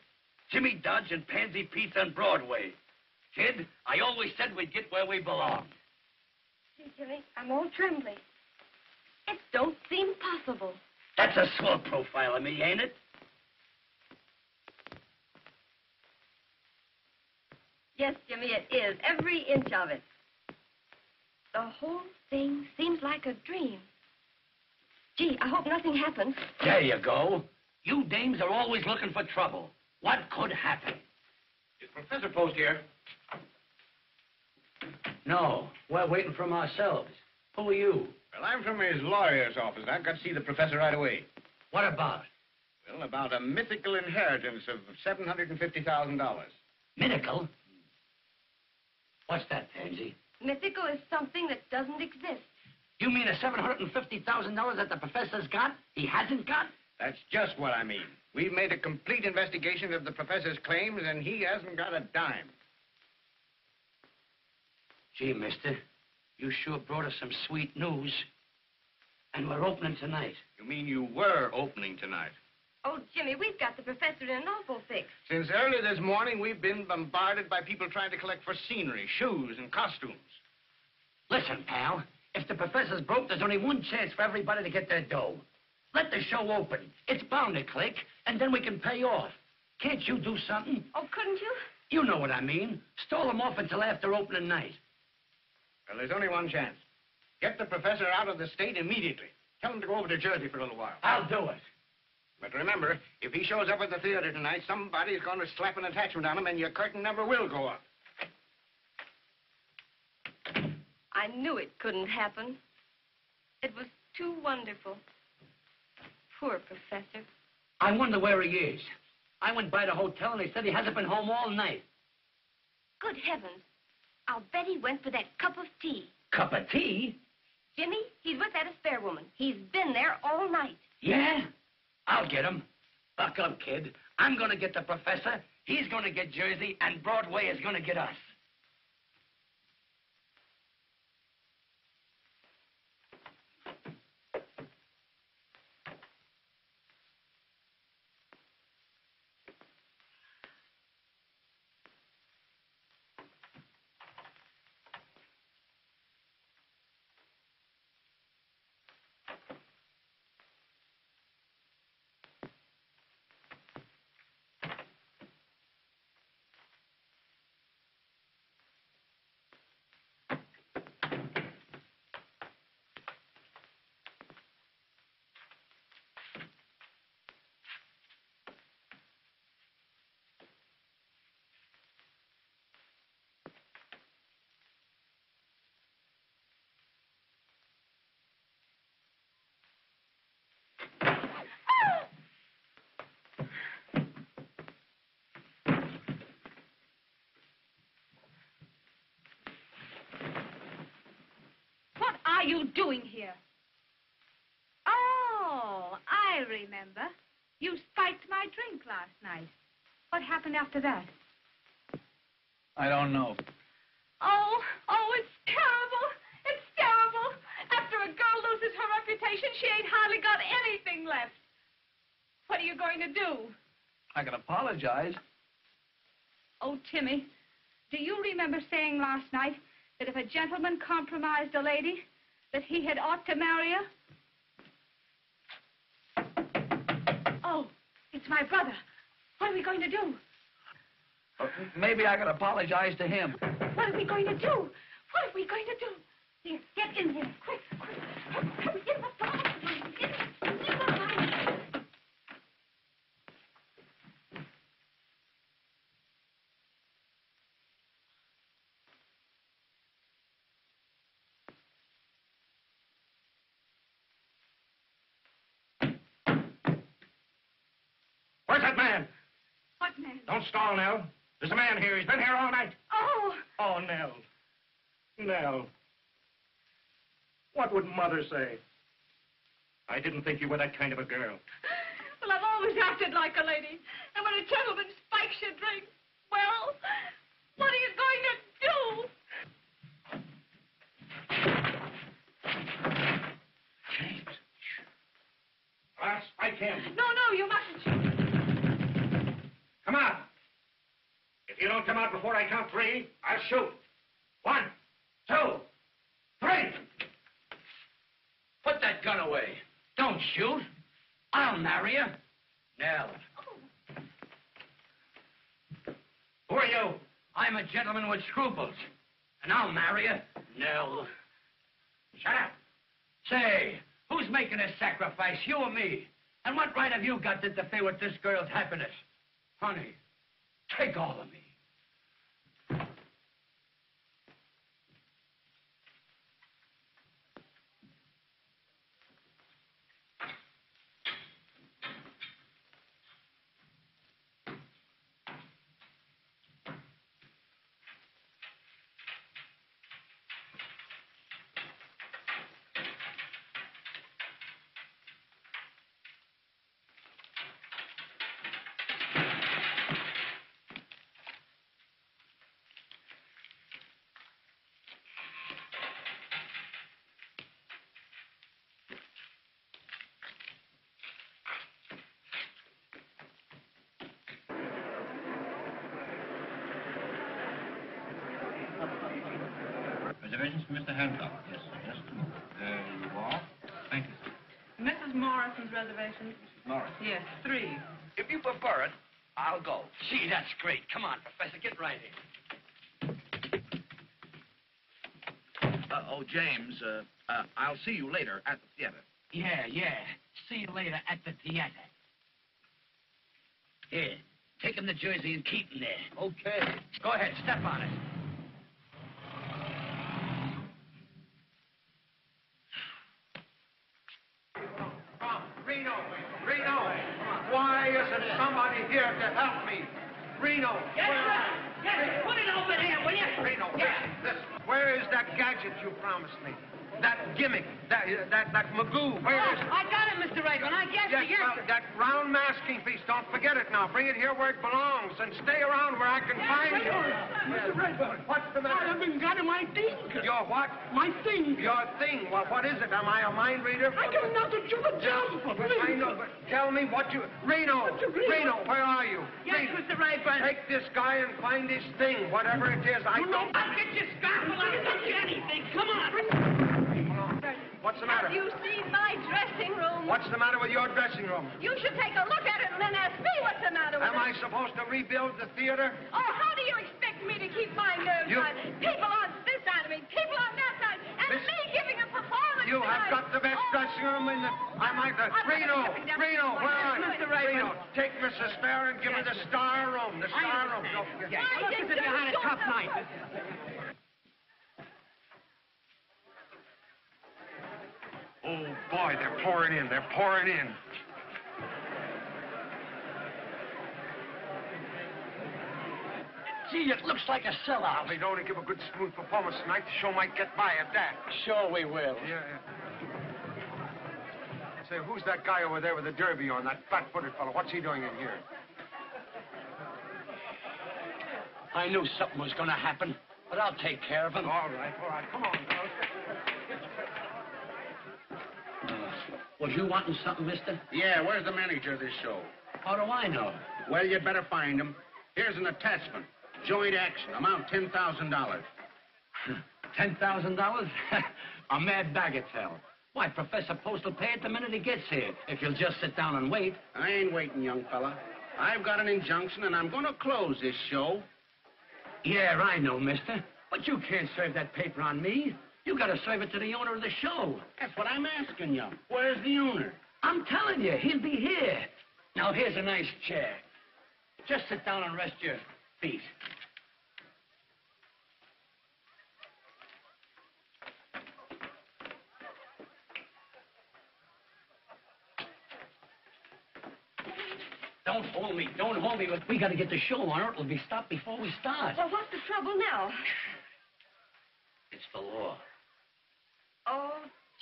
Jimmy Dodge and Pansy Peets on Broadway. Kid, I always said we'd get where we belong. Gee, Jimmy, I'm all trembly. It don't seem possible. That's a swell profile of me, ain't it? Yes, Jimmy, it is. Every inch of it. The whole thing seems like a dream. Gee, I hope nothing happens. There you go. You dames are always looking for trouble. What could happen? Is Professor Post here? No, we're waiting from ourselves. Who are you? Well, I'm from his lawyer's office. I've got to see the professor right away. What about? Well, about a mythical inheritance of $750,000. Mythical? What's that, Pansy? Mythical is something that doesn't exist. You mean the $750,000 that the professor's got, he hasn't got? That's just what I mean. We've made a complete investigation of the professor's claims, and he hasn't got a dime. Gee, mister, you sure brought us some sweet news. And we're opening tonight. You mean you were opening tonight? Oh, Jimmy, we've got the professor in an awful fix. Since early this morning, we've been bombarded by people trying to collect for scenery, shoes, and costumes. Listen, pal, if the professor's broke, there's only one chance for everybody to get their dough. Let the show open. It's bound to click, and then we can pay off. Can't you do something? Oh, couldn't you? You know what I mean. Stall them off until after opening night. Well, there's only one chance. Get the professor out of the state immediately. Tell him to go over to Jersey for a little while. I'll do it. But remember, if he shows up at the theater tonight, somebody's going to slap an attachment on him, and your curtain never will go up. I knew it couldn't happen. It was too wonderful. Poor professor. I wonder where he is. I went by the hotel, and they said he hasn't been home all night. Good heavens. I'll bet he went for that cup of tea. Cup of tea? Jimmy, he's with that Espere woman. He's been there all night. Yeah? I'll get him. Buck up, kid. I'm going to get the professor, he's going to get Jersey, and Broadway is going to get us. What are you doing here? Oh, I remember. You spiked my drink last night. What happened after that? I don't know. Oh, it's terrible. It's terrible. After a girl loses her reputation, she ain't hardly got anything left. What are you going to do? I can apologize. Oh, Timmy, do you remember saying last night that if a gentleman compromised a lady, that he had ought to marry her? Oh, it's my brother. What are we going to do? Maybe I can apologize to him. What are we going to do? What are we going to do? Here, get in here. Quick, quick. Get the phone. Get the phone. Where's that man? What man? Don't stall, Nell. There's a man here. He's been here all night. Oh, Oh, Nell. Nell. What would Mother say? I didn't think you were that kind of a girl. well, I've always acted like a lady. And when a gentleman spikes your drink, well, what are you going to do? James, out before I count three, I'll shoot. 1, 2, 3. Put that gun away. Don't shoot. I'll marry you. Nell. Who are you? I'm a gentleman with scruples. And I'll marry you. Nell. Shut up. Say, who's making this sacrifice, you or me? And what right have you got to interfere with this girl's happiness? Honey, take all of me. Reservations for Mr. Hancock. Yes, sir. Just a moment. There you are. Thank you, sir. Mrs. Morrison's reservations? Mrs. Morris. Yes, 3. If you prefer it, I'll go. Gee, that's great. Come on, Professor, get right in. Oh, James, I'll see you later at the theater. Yeah. See you later at the theater. Here, take him to Jersey and Keaton there. Okay. Go ahead, step on it. Reno! Why isn't somebody here to help me? Reno! Yes, put it over here, will you? Reno, Yeah. listen. Where is that gadget you promised me? That gimmick, that magoo, where is it? I got it, Mr. Rayburn. I guess Yes, well, that round masking piece, don't forget it now. Bring it here where it belongs and stay around where I can find it. Mr. Rayburn. What's the matter? I haven't got my thing. Your what? My thing. Your thing. What is it? Am I a mind reader? I got nothing to the job for, please. I know, but tell me what you... Reno! Reno, where are you? Yes, Please, Mr. Rayburn. take this guy and find his thing, whatever it is. I don't... I'll get your scarf. I'll get you anything. Come on. What's the matter? Have you seen my dressing room? What's the matter with your dressing room? You should take a look at it and then ask me what's the matter with Am I it. supposed to rebuild the theater? Oh, how do you expect me to keep my nerves on? People on this side of me, people on that side, and me giving a performance You have tonight. got the best dressing room in the... I might... Reno, where are you? Reno, take Miss Espere and give her the star room. The star room. Don't forget. Why did you had a do tough so? night. Oh, boy, they're pouring in. They're pouring in. Gee, it looks like a sellout. If they don't give a good, smooth performance tonight, the show might get by at that. Sure we will. Yeah. Say, who's that guy over there with the derby on, that flat-footed fellow? What's he doing in here? I knew something was going to happen, but I'll take care of him. All right. Come on, fellas. Was you wanting something, mister? Yeah, where's the manager of this show? How do I know? Well, you'd better find him. Here's an attachment. Joint action, amount $10,000. $10,000? A mad bagatelle. Why, Professor Post will pay it the minute he gets here, if you'll just sit down and wait. I ain't waiting, young fella. I've got an injunction, and I'm going to close this show. Yeah, I know, mister. But you can't serve that paper on me. You got to serve it to the owner of the show. That's what I'm asking you. Where's the owner? I'm telling you, he'll be here. Now, here's a nice chair. Just sit down and rest your feet. Don't hold me. Don't hold me. We got to get the show on, or it'll be stopped before we start. Well, what's the trouble now? It's the law. Oh,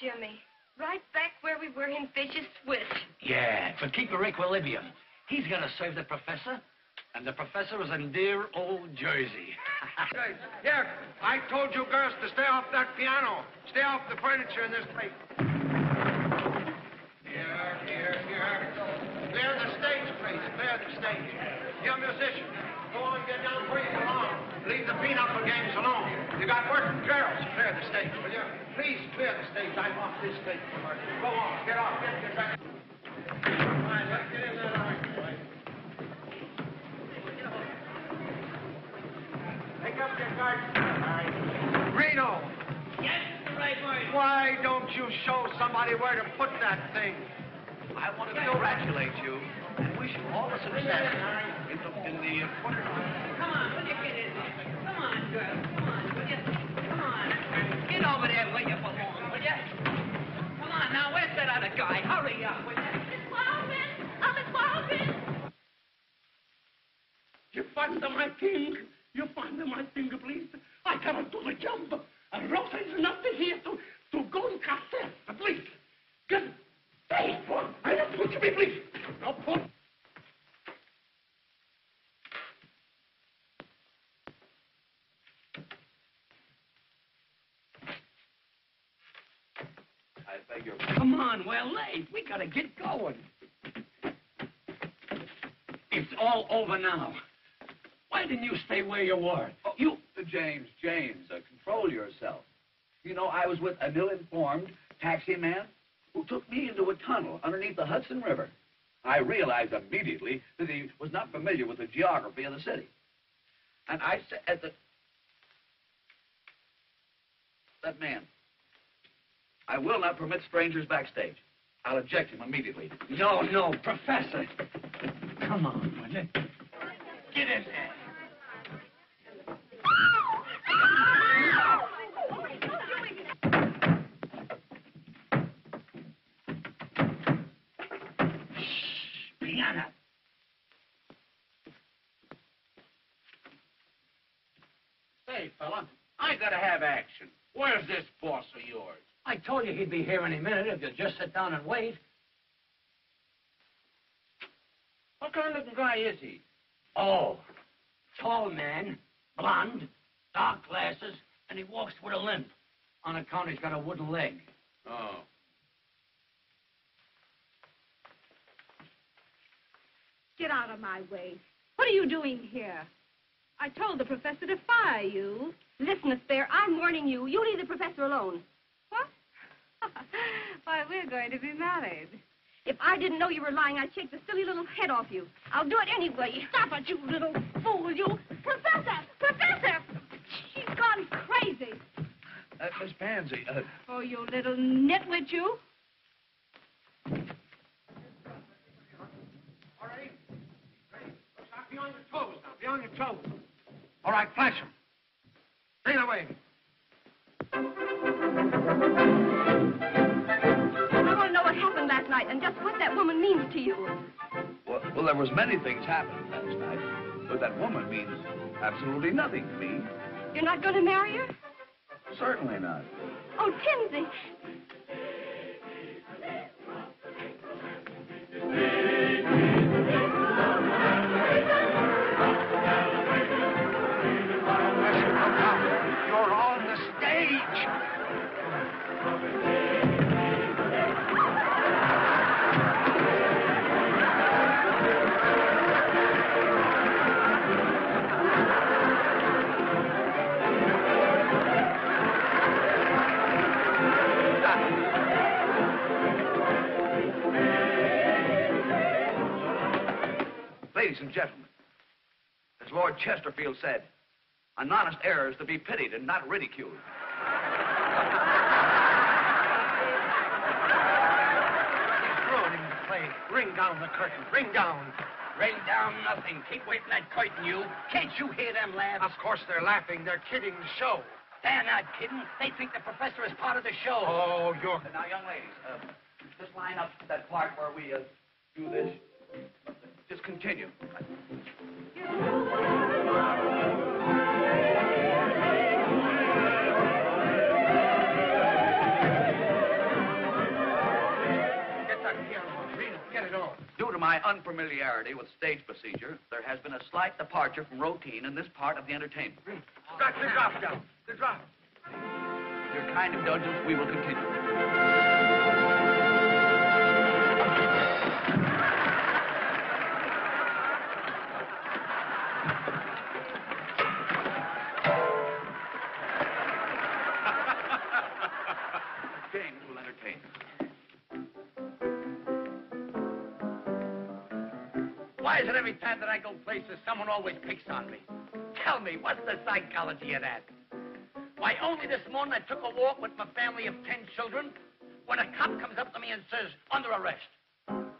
Jimmy. Right back where we were in Fish's Switch. Yeah, but keep your equilibrium. He's got to serve the professor, and the professor is in dear old Jersey. Hey, here, I told you girls to stay off that piano. Stay off the furniture in this place. Here. Clear the stage, please. Clear the stage. You're a musician. Go on, get down where you belong. Leave the pinochle games alone. You got work. Girls, clear the stage, will you? Please clear the stage. I'm off this stage. Go on, get off. Get back. All right, let's get in there now. Take up your guard. Reno. Yes, the right word. Why don't you show somebody where to put that thing? I want to congratulate you and wish you all the success in the Come on, will you get in there? Come on, girl. Come on, will you? Come on. Get over there where you belong, will you? Come on, now, where's that other guy? Hurry up, will you? Miss Baldwin! Oh, Miss Baldwin! You find my thing. You find my thing, please. I cannot do the jump. And Rosa is not here to go in cassette, please. Get hey, I don't put me, please. No, put. I beg your Come on, we're late. We gotta get going. It's all over now. Why didn't you stay where you were? Oh, James, control yourself. You know, I was with an ill-informed taxi man who took me into a tunnel underneath the Hudson River. I realized immediately that he was not familiar with the geography of the city. And I said that man, I will not permit strangers backstage. I'll eject him immediately. No, Professor. Come on, will you? Get in there. Piano. Say, fella, I gotta have action. Where's this boss of yours? I told you he'd be here any minute if you'd just sit down and wait. What kind of looking guy is he? Oh, tall man, blonde, dark glasses, and he walks with a limp. On account he's got a wooden leg. Oh. Get out of my way. What are you doing here? I told the professor to fire you. Listen, Espere, I'm warning you. You leave the professor alone. What? Why, we're going to be married. If I didn't know you were lying, I'd shake the silly little head off you. I'll do it anyway. Stop it, you little fool, you. Professor! Professor! She's gone crazy. Miss Pansy, Oh, you little nitwit, you. All right. Stop. Be on your toes now. Be on your toes. All right, flash him. Bring it away. I want to know what happened last night and just what that woman means to you. well, there was many things happened last night, but that woman means absolutely nothing to me. You're not going to marry her? Certainly not. Oh, Timsy. You're on the stage. Ladies and gentlemen, as Lord Chesterfield said, an honest error is to be pitied and not ridiculed. Ruining the play. Ring down the curtain. Ring down. Ring down nothing. Keep waving that curtain, you. Can't you hear them laugh? Of course they're laughing. They're kidding the show. They're not kidding. They think the professor is part of the show. Oh, you're... Now, young ladies, just line up that part where we do this. Just continue. Due to my unfamiliarity with stage procedure, there has been a slight departure from routine in this part of the entertainment. Got the drop down. The drop. With your kind indulgence, we will continue. Why is it every time that I go places, someone always picks on me? Tell me, what's the psychology of that? Why, only this morning I took a walk with my family of 10 children when a cop comes up to me and says, under arrest.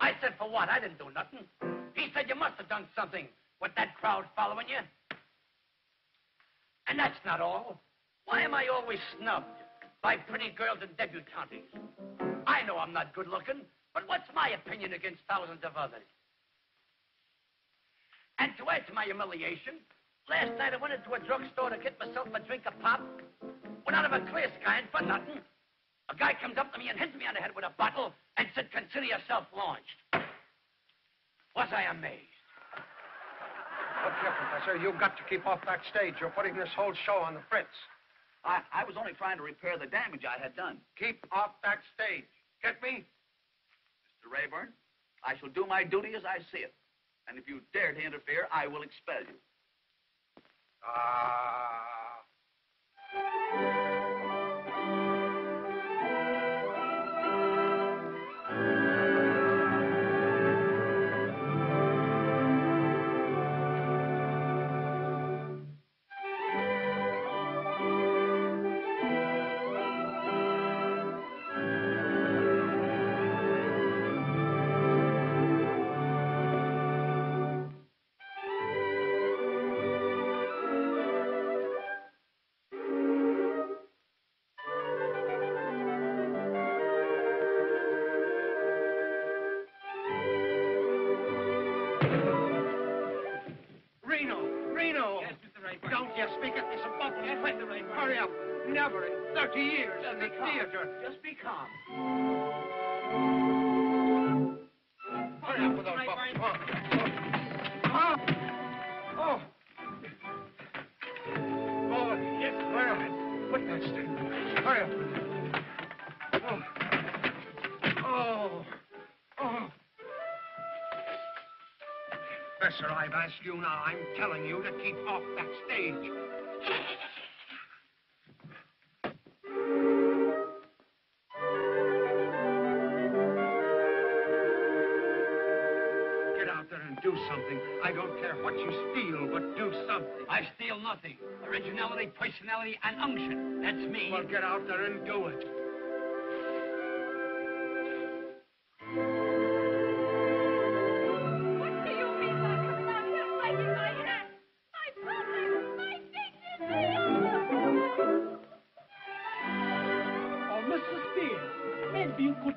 I said, for what? I didn't do nothing. He said, you must have done something with that crowd following you. And that's not all. Why am I always snubbed by pretty girls and debutantes? I know I'm not good looking, but what's my opinion against thousands of others? And to add to my humiliation, last night I went into a drugstore to get myself a drink of pop. Went out of a clear sky and for nothing. A guy comes up to me and hits me on the head with a bottle and said, consider yourself launched. Was I amazed? Look here, Professor, you've got to keep off that stage. You're putting this whole show on the fritz. I was only trying to repair the damage I had done. Keep off that stage. Get me? Mr. Rayburn, I shall do my duty as I see it. And if you dare to interfere, I will expel you. Reno! Yes, Mr. Rayburn. Don't you speak at this above me. Yes, Mr. Rayburn. Hurry up. Never in 30 years in the theater. Just be calm. Hurry up with those buttons. Oh. Yes, well, put that stick. Hurry up. Oh. Professor, I've asked you now. I'm telling you to keep off that stage. Get out there and do something. I don't care what you steal, but do something. I steal nothing. Originality, personality, and unction. That's me. Well, get out there and do it.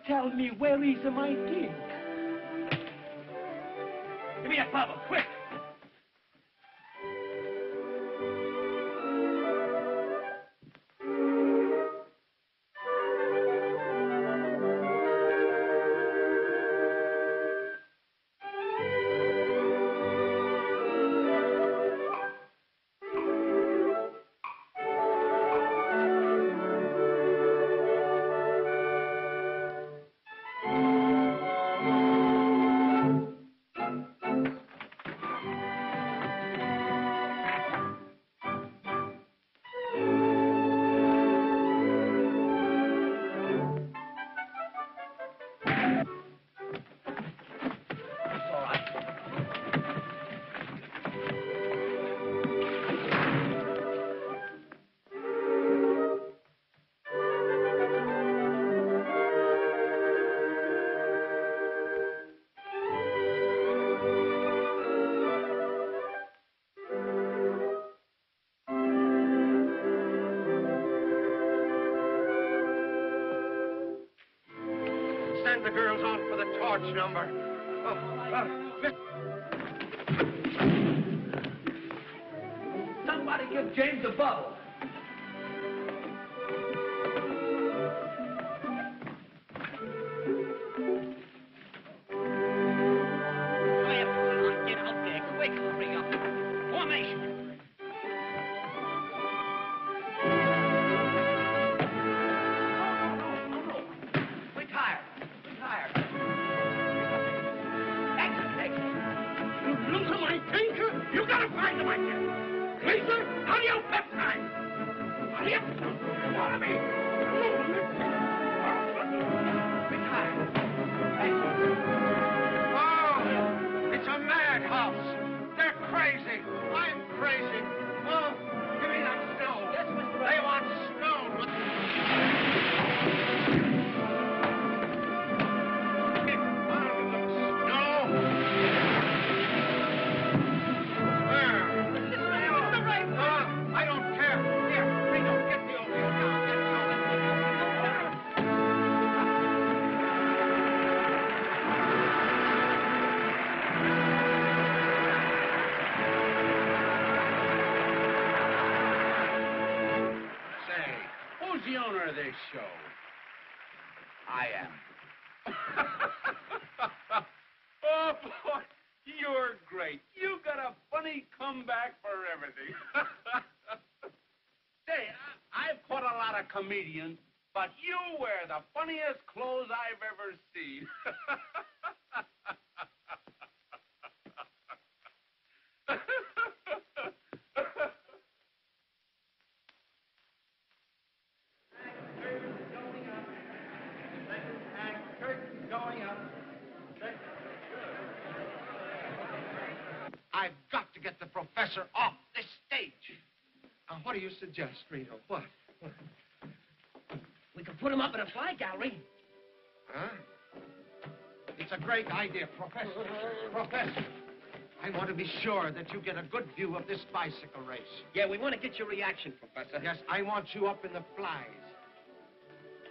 Tell me, where is my king? Give me that bottle, quick! Send the girls on for the torch number. Somebody give James a bottle. Get out there, quick, hurry up. Formation. You gotta find them, I guess. Lisa, how do you peptide? Hurry up. Follow me. Oh, it's a madhouse. the owner of this show? I am. Oh, boy, you're great. You got a funny comeback for everything. Say, I've caught a lot of comedians, but you wear the funniest clothes I've ever seen. I've got to get the professor off this stage. What do you suggest, Reno? What? We could put him up in a fly gallery. Huh? It's a great idea, Professor. Professor, I want to be sure that you get a good view of this bicycle race. Yeah, we want to get your reaction, Professor. Yes, I want you up in the flies.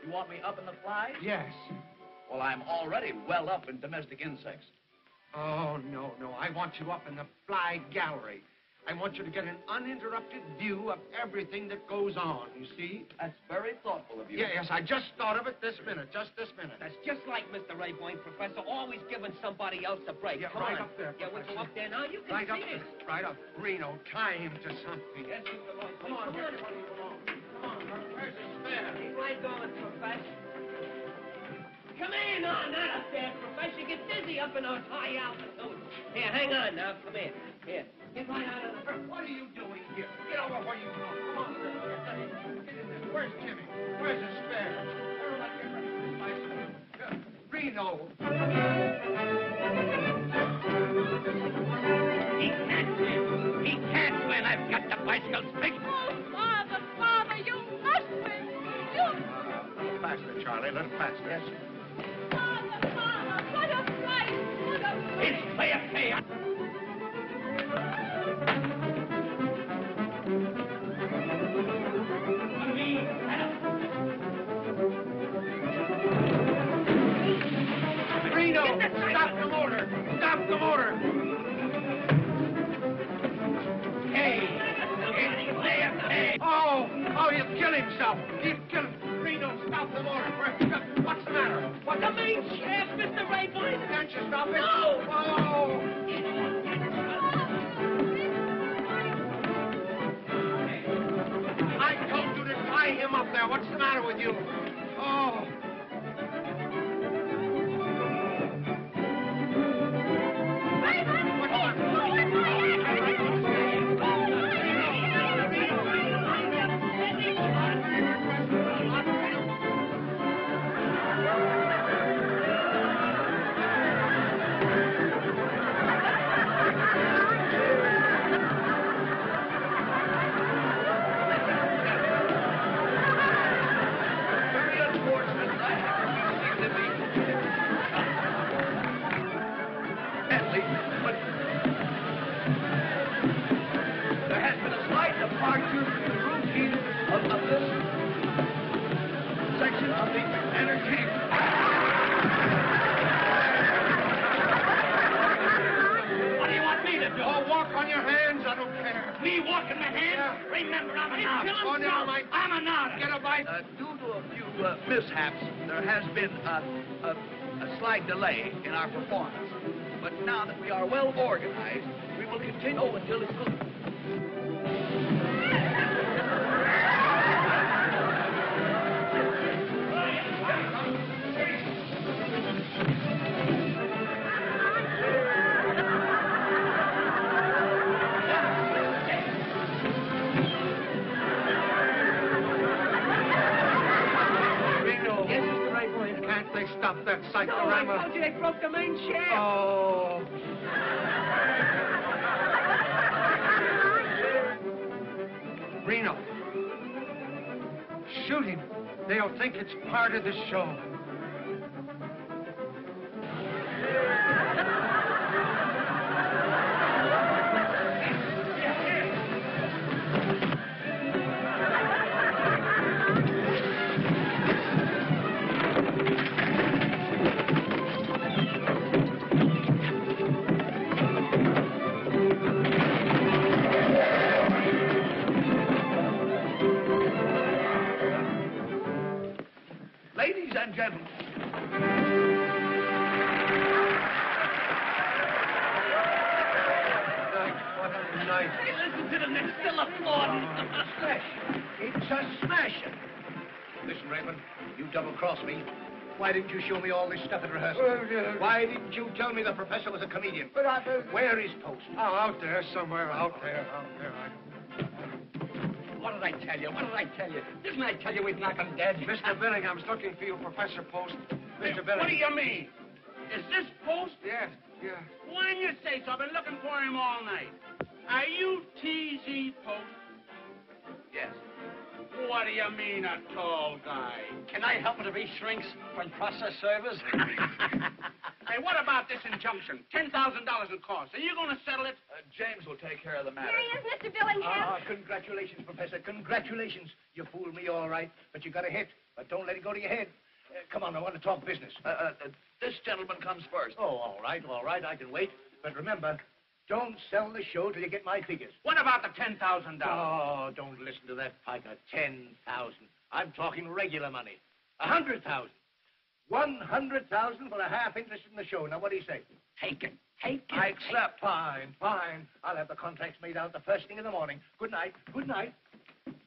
You want me up in the flies? Yes. Well, I'm already well up in domestic insects. Oh, no. I want you up in the fly gallery. I want you to get an uninterrupted view of everything that goes on, you see? That's very thoughtful of you. Yes, I just thought of it this minute, just this minute. That's just like Mr. Rayburn, Professor, always giving somebody else a break. Yeah, Come right on. up there, Yeah, we'll go up there now. You can Right see up this. there. Right up. Reno, tie him to something. Yes, Mr. Rayburn. Come on, everybody, come on. Come on, where's his spare? He's right going, Professor. Come in on, not up there, Professor. Get dizzy up in those high altitudes. Here, hang on now. Come here. Here. Get right out of the first. What are you doing here? Get over where you belong. Come on, get in there. Where's Timmy? Where's his spare? Everybody get ready for this bicycle. Reno. He can't win. He can't win. I've got the bicycle fixed. Oh, Father, you must win. You... A little faster, Charlie. A little faster. Yes. Father, what a fight. What a fight. It's fair pay. Reno, stop the motor. Stop the motor. Hey, it's fair pay. Oh, he'll kill himself. He'll kill him. Reno, stop the motor. What's the matter? What's The main shaft, Mr. Rayburn. Can't you stop it? No. Oh. I told you to tie him up there. What's the matter with you? Oh. Mishaps, there has been a slight delay in our performance. But now that we are well organized, we will continue until it's good. Stop that cyclorama. No, I told you they broke the main shaft. Oh. Reno. Shoot him. They'll think it's part of the show. Ladies and gentlemen. What a night. Hey, listen to them. They're still applauding. Smash. It's a smasher. Listen, Raymond, you double-crossed me. Why didn't you show me all this stuff at rehearsal? Why didn't you tell me the professor was a comedian? But Where is Post? Oh, out there somewhere, out there. What did I tell you? What did I tell you? Didn't I tell you we'd knock him dead? Mr. Billingham's looking for you, Professor Post. Mr. Billingham. What do you mean? Is this Post? Yes. Why didn't you say so? I've been looking for him all night. Are you T.Z. Post? Yes. What do you mean, a tall guy? Can I help him if he shrinks from process servers? Hey, what about this injunction? $10,000 in costs. Are you going to settle it? James will take care of the matter. Here he is, Mr. Billingham. Congratulations, Professor. Congratulations. You fooled me all right, but you got a hit. But don't let it go to your head. Come on, I want to talk business. This gentleman comes first. Oh, all right. I can wait. But remember, don't sell the show till you get my figures. What about the $10,000? Oh, don't listen to that piker. 10,000. I'm talking regular money. 100,000. 100,000 for a half interest in the show. Now, what do you say? Take it. I accept. Fine. I'll have the contracts made out the first thing in the morning. Good night.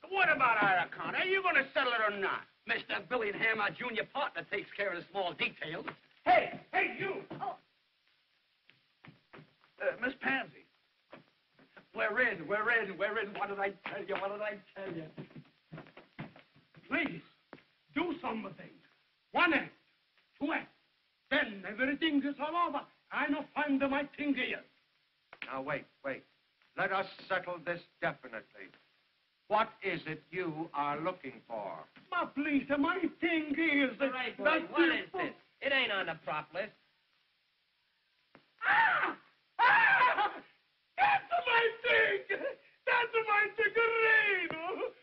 What about our account? Are you going to settle it or not? Mr. Billingham, our junior partner, takes care of the small details. Hey, you! Oh. Miss Pansy. We're in. What did I tell you? Please, do something. 1 act, 2 acts. Then everything is all over. I no find my thing here. Now, wait. Let us settle this definitely. What is it you are looking for? Ma, please, my thing is... Right, boy, what is this? It ain't on the prop list. Ah! That's my thing! Reno!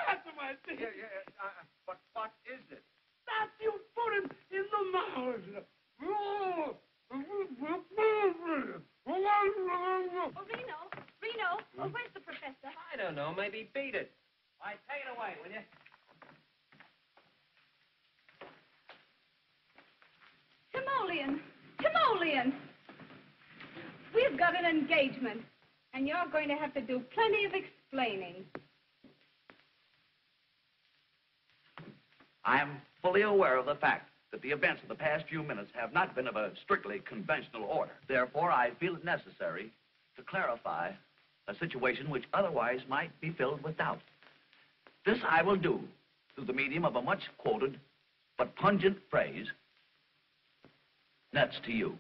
That's my thing! But what is it? That you put him in the mouth! Oh, Reno, where's the professor? I don't know. Maybe beat it. All right, take it away, will you? Timoleon! We've got an engagement, and you're going to have to do plenty of explaining. I am fully aware of the fact that the events of the past few minutes have not been of a strictly conventional order. Therefore, I feel it necessary to clarify a situation which otherwise might be filled with doubt. This I will do through the medium of a much quoted but pungent phrase, nuts to you.